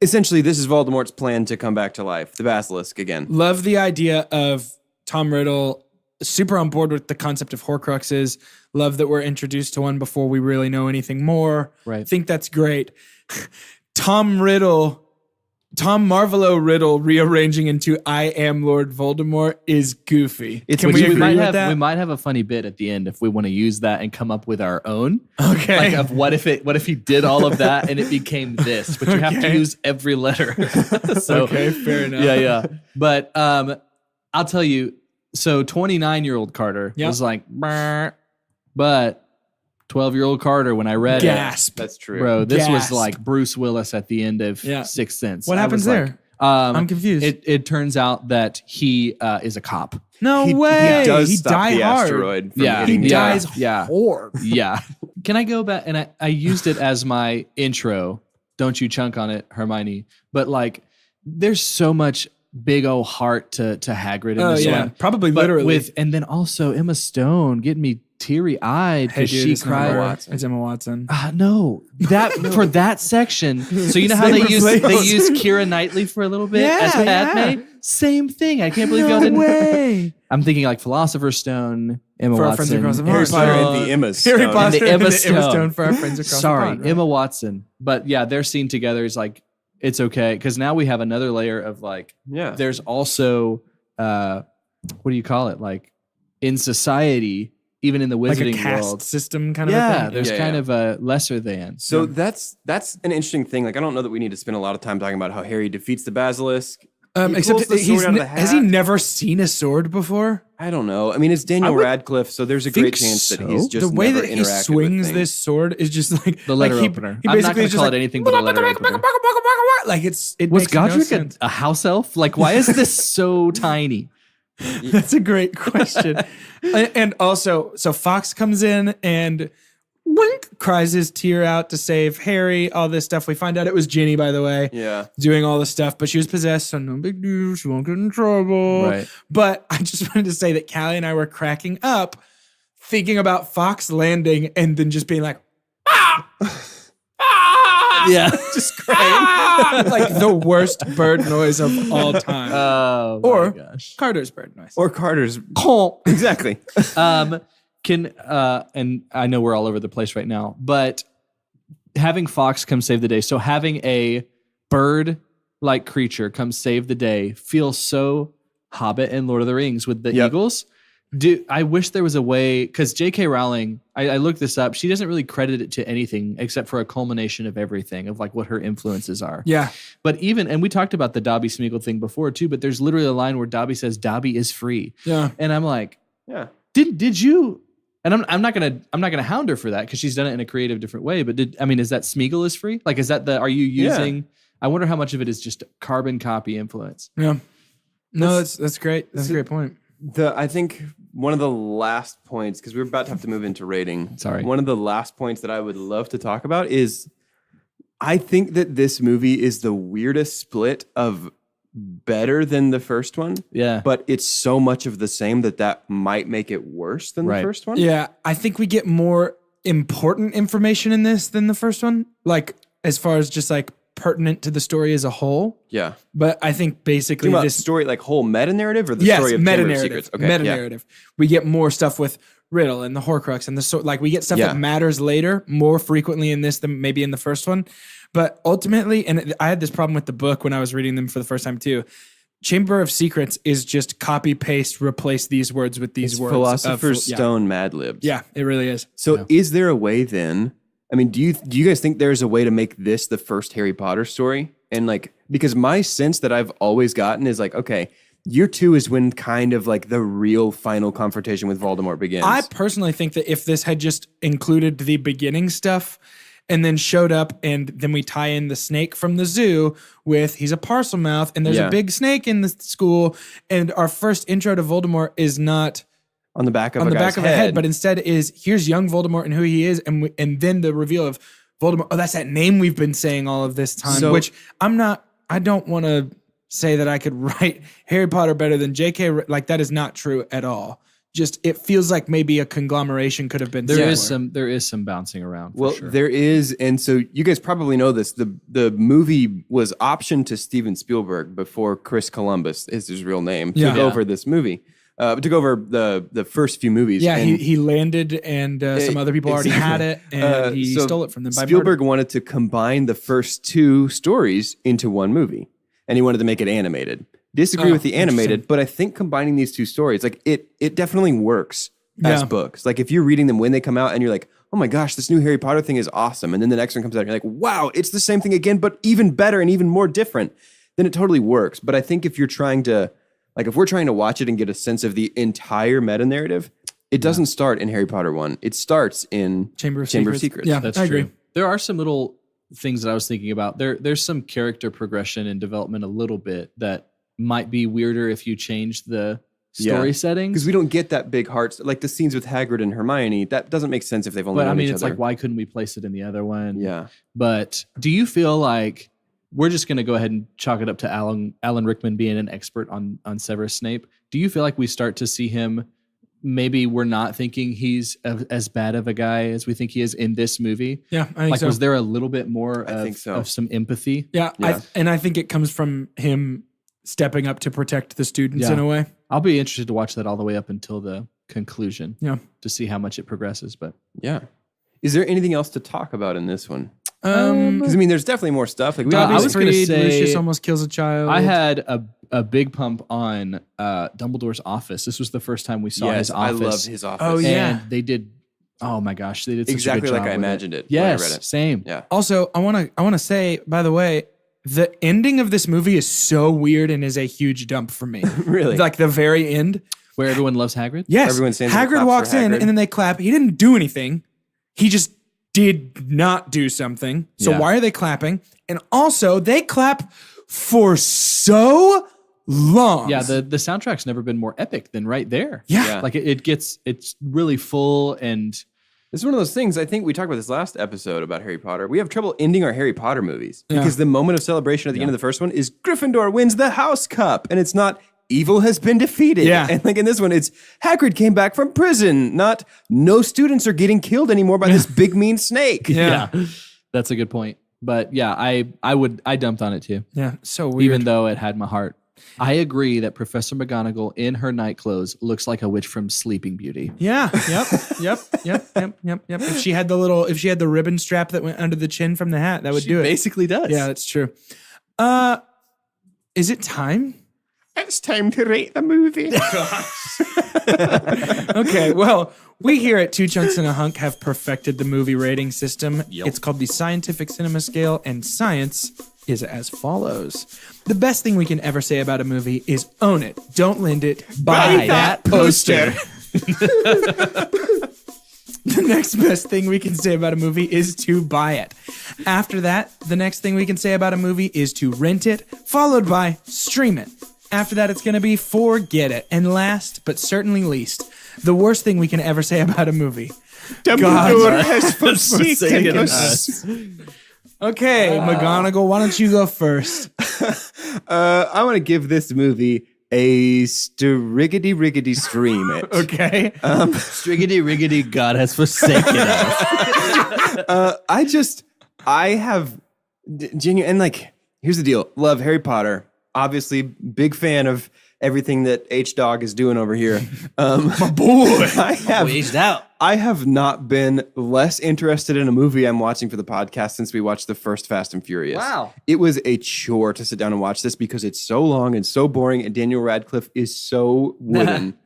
Speaker 3: Essentially, this is Voldemort's plan to come back to life. The basilisk again.
Speaker 2: Love the idea of Tom Riddle. Super on board with the concept of Horcruxes. Love that we're introduced to one before we really know anything more.
Speaker 4: Right.
Speaker 2: Think that's great. Tom Marvolo Riddle rearranging into I am Lord Voldemort is goofy. Can we agree with that?
Speaker 4: We might have a funny bit at the end if we want to use that and come up with our own.
Speaker 2: Okay.
Speaker 4: Like of what if he did all of that and it became this, but you have to
Speaker 2: Okay.
Speaker 4: use every letter. So
Speaker 2: Okay, fair enough.
Speaker 4: Yeah. But I'll tell you, so 29-year-old Carter
Speaker 2: Yeah.
Speaker 4: was like, "Brr," but 12-year-old Carter, when I read
Speaker 2: Gasp.
Speaker 3: That's true.
Speaker 4: it, bro, this was
Speaker 2: Gasp.
Speaker 4: like Bruce Willis at the end of
Speaker 2: Yeah.
Speaker 4: Sixth Sense.
Speaker 2: What
Speaker 4: I
Speaker 2: happens
Speaker 4: was like,
Speaker 2: there? I'm confused.
Speaker 4: It turns out that he is a cop.
Speaker 2: No
Speaker 3: He
Speaker 2: way.
Speaker 3: does
Speaker 2: He
Speaker 3: stop
Speaker 2: die
Speaker 3: the
Speaker 2: hard.
Speaker 3: asteroid from
Speaker 4: Yeah.
Speaker 3: hitting
Speaker 2: He
Speaker 3: the
Speaker 2: dies
Speaker 4: Yeah.
Speaker 2: hard.
Speaker 4: Yeah. Can I go back? And I used it as my intro. Don't you chunk on it, Hermione. But like, there's so much big old heart to Hagrid in
Speaker 2: Oh
Speaker 4: this
Speaker 2: yeah,
Speaker 4: one.
Speaker 2: probably
Speaker 4: But
Speaker 2: literally.
Speaker 4: and then also Emma Stone getting me teary eyed
Speaker 2: Hey,
Speaker 4: because
Speaker 2: dude,
Speaker 4: she
Speaker 2: it's not her.
Speaker 4: cried.
Speaker 2: It's Emma Watson.
Speaker 4: No, that for that section. So you know how
Speaker 2: Same
Speaker 4: they
Speaker 2: with
Speaker 4: use
Speaker 2: Legos.
Speaker 4: Keira Knightley for a little bit
Speaker 2: Yeah,
Speaker 4: as Padme.
Speaker 2: yeah.
Speaker 4: Same thing. I can't believe y'all didn't.
Speaker 2: way.
Speaker 4: I'm thinking like Philosopher's Stone, Emma
Speaker 2: For our
Speaker 4: Watson,
Speaker 2: friends across the
Speaker 3: Harry
Speaker 2: pond.
Speaker 3: Potter
Speaker 4: Stone.
Speaker 3: and the Emma
Speaker 2: Harry
Speaker 3: Stone.
Speaker 2: Potter
Speaker 4: the Emma
Speaker 2: and
Speaker 4: Stone.
Speaker 2: for our friends across
Speaker 4: Sorry,
Speaker 2: the pond. right?
Speaker 4: Emma Watson. But yeah, their scene together is like, it's okay. Because now we have another layer of like,
Speaker 3: Yeah.
Speaker 4: there's also, what do you call it? Like in society, even in the
Speaker 2: Like a
Speaker 4: wizarding
Speaker 2: caste
Speaker 4: world.
Speaker 2: system kind of a
Speaker 4: Yeah,
Speaker 2: thing.
Speaker 4: there's
Speaker 3: Yeah,
Speaker 4: kind
Speaker 3: yeah.
Speaker 4: of a lesser than.
Speaker 3: So that's an interesting thing. Like, I don't know that we need to spend a lot of time talking about how Harry defeats the basilisk. He
Speaker 2: Except
Speaker 3: pulls the sword out of the
Speaker 2: has he
Speaker 3: hat.
Speaker 2: never seen a sword before?
Speaker 3: I don't know. I mean, it's Daniel
Speaker 2: would
Speaker 3: Radcliffe, so there's a great
Speaker 4: think
Speaker 3: chance that
Speaker 4: so.
Speaker 3: he's just
Speaker 2: The way
Speaker 3: never
Speaker 2: that he
Speaker 3: interacted with
Speaker 2: swings
Speaker 3: things.
Speaker 2: this sword is just like
Speaker 4: The letter
Speaker 2: like he,
Speaker 4: opener.
Speaker 2: He
Speaker 4: I'm not
Speaker 2: basically
Speaker 4: going
Speaker 2: is
Speaker 4: to
Speaker 2: just
Speaker 4: call
Speaker 2: like,
Speaker 4: it anything but a letter opener.
Speaker 2: Like it
Speaker 4: Was
Speaker 2: makes no
Speaker 4: Godric
Speaker 2: sense.
Speaker 4: a house elf? Like, why is this so tiny?
Speaker 2: That's a great question. And also, so Fox comes in and wink, cries his tear out to save Harry, all this stuff. We find out it was Ginny, by the way,
Speaker 3: Yeah.
Speaker 2: doing all the stuff, but she was possessed, so no big deal. She won't get in trouble.
Speaker 4: Right.
Speaker 2: But I just wanted to say that Callie and I were cracking up thinking about Fox landing and then just being like,
Speaker 4: Yeah.
Speaker 2: just crying. Like the worst bird noise of all time.
Speaker 4: Oh,
Speaker 2: Or-
Speaker 4: my gosh.
Speaker 2: Carter's bird noise.
Speaker 3: Or Carter's. Exactly.
Speaker 4: And I know we're all over the place right now, but having Fox come save the day, so having a bird-like creature come save the day feels so Hobbit and Lord of the Rings with the eagles. I wish there was a way, because J.K. Rowling, I looked this up. She doesn't really credit it to anything except for a culmination of everything, of like what her influences are.
Speaker 2: Yeah.
Speaker 4: But and we talked about the Dobby Smeagol thing before too, but there's literally a line where Dobby says, Dobby is free.
Speaker 2: Yeah.
Speaker 4: And I'm like, did you? And I'm not gonna hound her for that because she's done it in a creative, different way. But is that Smeagol is free? Like, is that are you using? Yeah. I wonder how much of it is just carbon copy influence.
Speaker 2: Yeah. No, that's great. That's a great point.
Speaker 3: I think one of the last points, because we're about to have to move into rating.
Speaker 4: Sorry.
Speaker 3: One of the last points that I would love to talk about is I think that this movie is the weirdest split of better than the first one.
Speaker 4: Yeah.
Speaker 3: But it's so much of the same that might make it worse than the first one.
Speaker 2: Yeah. I think we get more important information in this than the first one. Like, as far as just like pertinent to the story as a whole.
Speaker 3: Yeah.
Speaker 2: But I think basically
Speaker 3: this story, like whole meta narrative, or the story of Chamber of Secrets?
Speaker 2: Okay. Meta narrative. We get more stuff with Riddle and the Horcrux and we get stuff that matters later more frequently in this than maybe in the first one. But ultimately, and I had this problem with the book when I was reading them for the first time too. Chamber of Secrets is just copy paste, replace these words with these words.
Speaker 3: Philosopher's Stone Mad Libs.
Speaker 2: Yeah, it really is.
Speaker 3: So is there a way then? I mean, do you guys think there's a way to make this the first Harry Potter story? And like, because my sense that I've always gotten is like, okay, year 2 is when kind of like the real final confrontation with Voldemort begins.
Speaker 2: I personally think that if this had just included the beginning stuff and then showed up and then we tie in the snake from the zoo with he's a parcel mouth and there's a big snake in the school and our first intro to Voldemort is not
Speaker 3: on the back of
Speaker 2: a head, but instead is here's young Voldemort and who he is, and then the reveal of Voldemort. Oh, that's that name we've been saying all of this time. Which I don't want to say that I could write Harry Potter better than J.K. Like that is not true at all. Just it feels like maybe a conglomeration could have been.
Speaker 4: There is some bouncing around.
Speaker 3: Well,
Speaker 4: sure.
Speaker 3: There is, and so you guys probably know this. The movie was optioned to Steven Spielberg before Chris Columbus is his real name took over this movie. Took over the first few movies.
Speaker 2: Yeah, he landed, and some other people already had it, and he stole it from them.
Speaker 3: Spielberg wanted to combine the first 2 stories into one movie, and he wanted to make it animated. Disagree with the animated, but I think combining these 2 stories, like it definitely works as books. Like if you're reading them when they come out, and you're like, oh my gosh, this new Harry Potter thing is awesome, and then the next one comes out, and you're like, wow, it's the same thing again, but even better and even more different. Then it totally works. But I think if you're trying to if we're trying to watch it and get a sense of the entire meta narrative, it doesn't start in Harry Potter 1. It starts in Chamber of Secrets.
Speaker 2: Yeah,
Speaker 4: that's
Speaker 2: I
Speaker 4: true.
Speaker 2: agree.
Speaker 4: There are some little things that I was thinking about. There's some character progression and development a little bit that might be weirder if you change the story settings.
Speaker 3: Because we don't get that big heart, like the scenes with Hagrid and Hermione. That doesn't make sense if they've only known each
Speaker 4: it's
Speaker 3: other.
Speaker 4: like, why couldn't we place it in the other one?
Speaker 3: Yeah.
Speaker 4: But do you feel like we're just going to go ahead and chalk it up to Alan Rickman being an expert on Severus Snape? Do you feel like we start to see him, maybe we're not thinking he's as bad of a guy as we think he is in this movie?
Speaker 2: Yeah, I think so.
Speaker 4: Was there a little bit more of some empathy?
Speaker 2: Yeah. I think it comes from him stepping up to protect the students in a way.
Speaker 4: I'll be interested to watch that all the way up until the conclusion.
Speaker 2: Yeah.
Speaker 4: To see how much it progresses. But
Speaker 3: yeah. Is there anything else to talk about in this one? Because there's definitely more stuff. Like
Speaker 2: I was going to say, Lucius almost kills a child.
Speaker 4: I had a big pump on Dumbledore's office. This was the first time we saw his office.
Speaker 3: I love his office.
Speaker 2: Oh yeah,
Speaker 4: and they did. Oh my gosh, they did such
Speaker 3: exactly
Speaker 4: a good job
Speaker 3: like I imagined it.
Speaker 4: Yes,
Speaker 3: when I read it.
Speaker 4: Same.
Speaker 3: Yeah.
Speaker 2: Also, I want to say, by the way, the ending of this movie is so weird and is a huge dump for me.
Speaker 3: Really,
Speaker 2: like the very end
Speaker 4: where everyone loves Hagrid.
Speaker 2: Yes,
Speaker 3: everyone
Speaker 2: Hagrid walks in and then they clap. He didn't do anything. He just did not do something. So why are they clapping? And also, they clap for so long.
Speaker 4: Yeah, the soundtrack's never been more epic than right there.
Speaker 2: Yeah.
Speaker 4: Like it's really full, and
Speaker 3: this is one of those things. I think we talked about this last episode about Harry Potter. We have trouble ending our Harry Potter movies because the moment of celebration at the end of the first one is Gryffindor wins the House Cup, and it's not evil has been defeated.
Speaker 2: Yeah.
Speaker 3: And like in this one, it's Hagrid came back from prison, not no students are getting killed anymore by this big mean snake.
Speaker 2: Yeah.
Speaker 4: That's a good point. But yeah, I dumped on it too.
Speaker 2: Yeah, so weird.
Speaker 4: Even though it had my heart. I agree that Professor McGonagall in her night clothes looks like a witch from Sleeping Beauty.
Speaker 2: Yeah. Yep. If she had the ribbon strap that went under the chin from the hat, that would do it.
Speaker 4: Basically does.
Speaker 2: Yeah, that's true. Is it time
Speaker 3: It's time to rate the movie.
Speaker 2: Okay, well, we here at Two Chunks and a Hunk have perfected the movie rating system. It's called the Scientific Cinema Scale, and science is as follows. The best thing we can ever say about a movie is own it, don't lend it, buy that poster. The next best thing we can say about a movie is to buy it. After that, the next thing we can say about a movie is to rent it, followed by stream it. After that, it's going to be forget it. And last, but certainly least, the worst thing we can ever say about a movie.
Speaker 3: Dumbledore has forsaken us.
Speaker 2: Okay, McGonagall, why don't you go first?
Speaker 3: I want to give this movie a striggity-riggity stream it.
Speaker 2: Okay.
Speaker 5: Striggity riggity, God has forsaken us.
Speaker 3: I have genuine, and like, here's the deal. Love Harry Potter. Obviously, big fan of everything that H-Dog is doing over here. My boy. I have not been less interested in a movie I'm watching for the podcast since we watched the first Fast and Furious.
Speaker 5: Wow.
Speaker 3: It was a chore to sit down and watch this because it's so long and so boring, and Daniel Radcliffe is so wooden.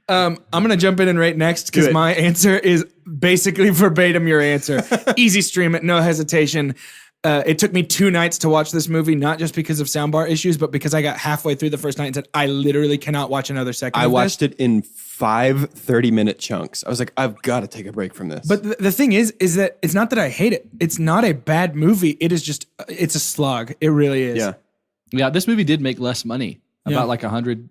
Speaker 2: I'm going to jump in and rate next because my answer is basically verbatim your answer. Easy stream it, no hesitation. It took me 2 nights to watch this movie, not just because of soundbar issues, but because I got halfway through the first night and said, I literally cannot watch another second
Speaker 3: I
Speaker 2: of
Speaker 3: watched it in 5 30-minute chunks. I was like, I've got to take a break from this.
Speaker 2: But the thing is that it's not that I hate it. It's not a bad movie. It is just, it's a slog. It really is.
Speaker 4: Yeah, this movie did make less money, about like $100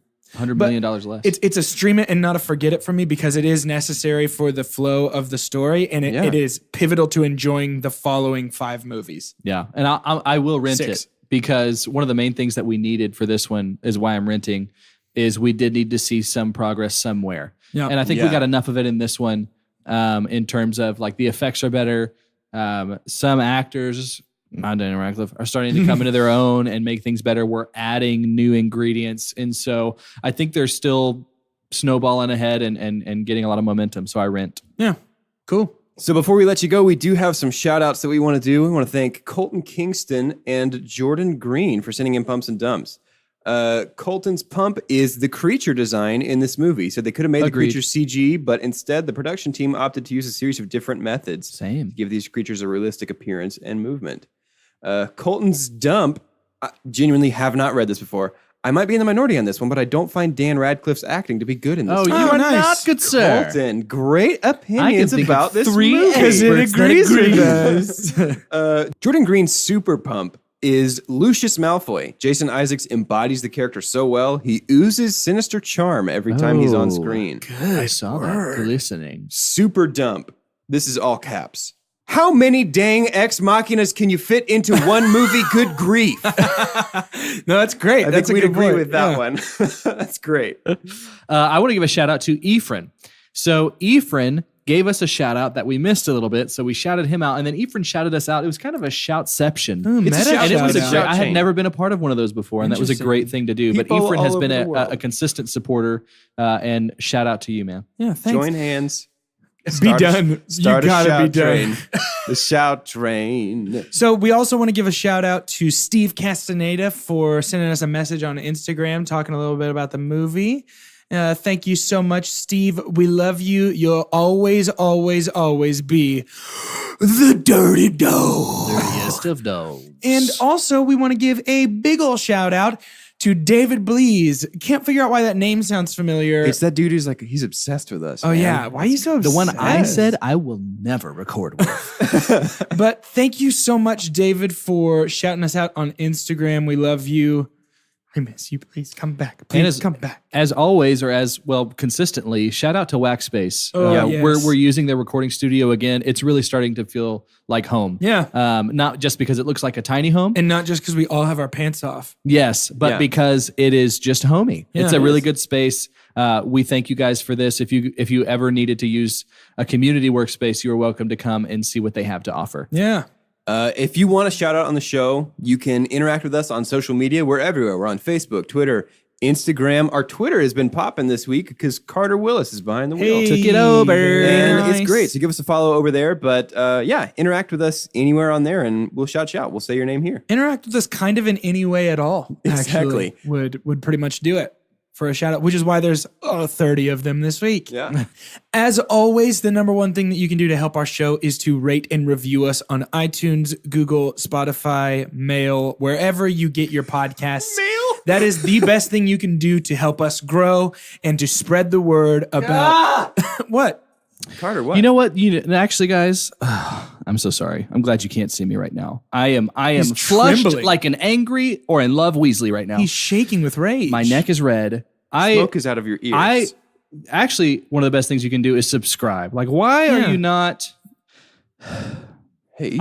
Speaker 4: million less.
Speaker 2: It's a stream it and not a forget it for me because it is necessary for the flow of the story, and it is pivotal to enjoying the following 5 movies.
Speaker 4: Yeah, and I will rent
Speaker 2: 6.
Speaker 4: it because one of the main things that we needed for this one is why I'm renting is we did need to see some progress somewhere.
Speaker 2: Yeah.
Speaker 4: And I think we got enough of it in this one in terms of like the effects are better. Some actors, not Daniel Radcliffe, are starting to come into their own and make things better. We're adding new ingredients. And so I think they're still snowballing ahead and getting a lot of momentum. So I rent.
Speaker 2: Yeah, cool.
Speaker 3: So before we let you go, we do have some shout outs that we want to do. We want to thank Colton Kingston and Jordan Green for sending in pumps and dumps. Colton's pump is the creature design in this movie. So they could have made the creature CG, but instead the production team opted to use a series of different methods to give these creatures a realistic appearance and movement. Colton's dump, I genuinely have not read this before. I might be in the minority on this one, but I don't find Dan Radcliffe's acting to be good in this.
Speaker 5: You are not good, sir.
Speaker 3: Colton, great opinions about this movie.
Speaker 2: Because it agrees with us.
Speaker 3: Jordan Green's super pump is Lucius Malfoy. Jason Isaacs embodies the character so well, he oozes sinister charm every time he's on screen.
Speaker 5: I saw that glistening.
Speaker 3: Super dump. This is all caps. How many dang ex machinas can you fit into one movie? Good grief.
Speaker 2: No, that's great.
Speaker 3: I think we'd agree with that one. That's great.
Speaker 4: I want to give a shout out to Ephraim. So Ephraim gave us a shout out that we missed a little bit. So we shouted him out, and then Ephraim shouted us out. It was kind of a shoutception.
Speaker 2: It's a
Speaker 4: And it was a
Speaker 2: shout-out.
Speaker 4: great, I had never been a part of one of those before, and that was a great thing to do. But
Speaker 3: People
Speaker 4: Ephraim has
Speaker 3: all
Speaker 4: been
Speaker 3: over the world.
Speaker 4: a consistent supporter, and shout out to you, man.
Speaker 2: Yeah, thanks.
Speaker 3: Join hands.
Speaker 2: Be done.
Speaker 3: Start
Speaker 2: You gotta
Speaker 3: a shout
Speaker 2: be done.
Speaker 3: train. The shout train.
Speaker 2: So we also want to give a shout out to Steve Castaneda for sending us a message on Instagram talking a little bit about the movie. Thank you so much, Steve. We love you. You'll always, always, always be the dirty dog.
Speaker 5: Dirtiest of dogs.
Speaker 2: And also, we want to give a big ol' shout out to David Blees. Can't figure out why that name sounds familiar.
Speaker 3: It's that dude who's like, he's obsessed with us.
Speaker 2: Oh,
Speaker 3: man.
Speaker 2: yeah. Why are you so
Speaker 5: The
Speaker 2: obsessed?
Speaker 5: one I said I will never record with.
Speaker 2: But thank you so much, David, for shouting us out on Instagram. We love you. I miss you. Please come back. Please come back.
Speaker 4: As always, or as well consistently, shout out to Waxspace.
Speaker 2: Oh, yes.
Speaker 4: We're using their recording studio again. It's really starting to feel like home.
Speaker 2: Yeah.
Speaker 4: Not just because it looks like a tiny home.
Speaker 2: And not just because we all have our pants off.
Speaker 4: Yes, but because it is just homey.
Speaker 2: Yeah,
Speaker 4: it's a
Speaker 2: it
Speaker 4: really
Speaker 2: is.
Speaker 4: good space. We thank you guys for this. If you ever needed to use a community workspace, you are welcome to come and see what they have to offer.
Speaker 2: Yeah.
Speaker 3: If you want a shout out on the show, you can interact with us on social media. We're everywhere. We're on Facebook, Twitter, Instagram. Our Twitter has been popping this week because Carter Willis is behind the wheel.
Speaker 4: Took it over.
Speaker 3: And it's great. So give us a follow over there. But interact with us anywhere on there and we'll shout you out. We'll say your name here.
Speaker 2: Interact with us kind of in any way at all.
Speaker 3: Exactly.
Speaker 2: Actually, would pretty much do it for a shout out, which is why there's 30 of them this week.
Speaker 3: Yeah.
Speaker 2: As always, the number one thing that you can do to help our show is to rate and review us on iTunes, Google, Spotify, Mail, wherever you get your podcasts. That is the best thing you can do to help us grow and to spread the word about what?
Speaker 3: Carter, what?
Speaker 4: You know what? Actually, guys, I'm so sorry. I'm glad you can't see me right now. I am flushed
Speaker 2: trembling.
Speaker 4: like an angry or in love Weasley right now.
Speaker 2: He's shaking with rage.
Speaker 4: My neck is red.
Speaker 3: Smoke is out of your ears.
Speaker 4: Actually, one of the best things you can do is subscribe. Like, why are you not?
Speaker 3: Hey,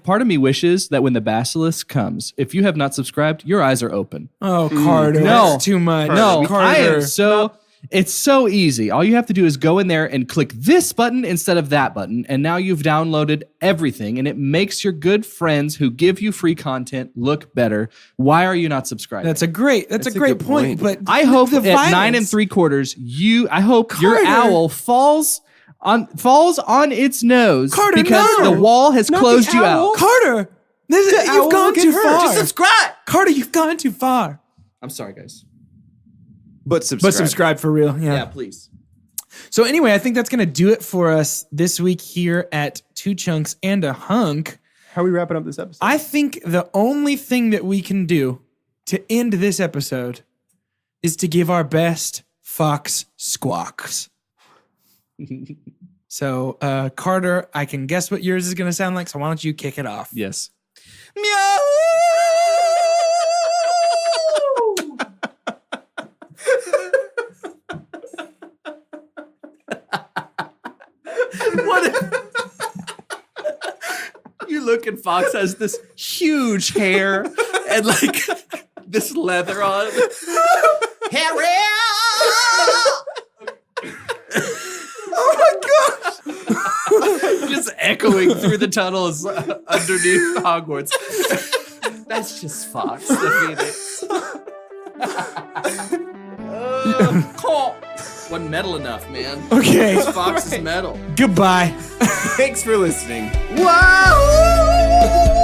Speaker 4: part of me wishes that when the basilisk comes, if you have not subscribed, your eyes are open.
Speaker 2: Oh, Carter.
Speaker 4: No.
Speaker 2: That's too much.
Speaker 4: No,
Speaker 2: Carter.
Speaker 4: I am so. It's so easy. All you have to do is go in there and click this button instead of that button, and now you've downloaded everything, and it makes your good friends who give you free content look better. Why are you not subscribing?
Speaker 2: That's a great
Speaker 3: good
Speaker 2: point. But
Speaker 4: I hope
Speaker 2: the
Speaker 4: at
Speaker 2: violence.
Speaker 4: 9 3/4, I hope your
Speaker 2: Carter.
Speaker 4: owl falls on its nose
Speaker 2: Carter,
Speaker 4: because
Speaker 2: no.
Speaker 4: the wall has closed you out.
Speaker 2: Carter, you've gone too far.
Speaker 4: Just subscribe.
Speaker 2: Carter, you've gone too far.
Speaker 4: I'm sorry, guys.
Speaker 3: but subscribe.
Speaker 2: But subscribe for real.
Speaker 4: Yeah, please.
Speaker 2: So anyway, I think that's going to do it for us this week here at Two Chunks and a Hunk.
Speaker 3: How are we wrapping up this episode?
Speaker 2: I think the only thing that we can do to end this episode is to give our best fox squawks. So, Carter, I can guess what yours is going to sound like, so why don't you kick it off?
Speaker 4: Yes.
Speaker 2: Meow!
Speaker 4: What if you look and Fox has this huge hair and like this leather on? Harry! Just echoing through the tunnels underneath Hogwarts. That's just Fox, the Phoenix. Wasn't metal enough, man.
Speaker 2: Okay.
Speaker 4: Fox is metal.
Speaker 2: Goodbye.
Speaker 3: Thanks for listening.
Speaker 4: Wow!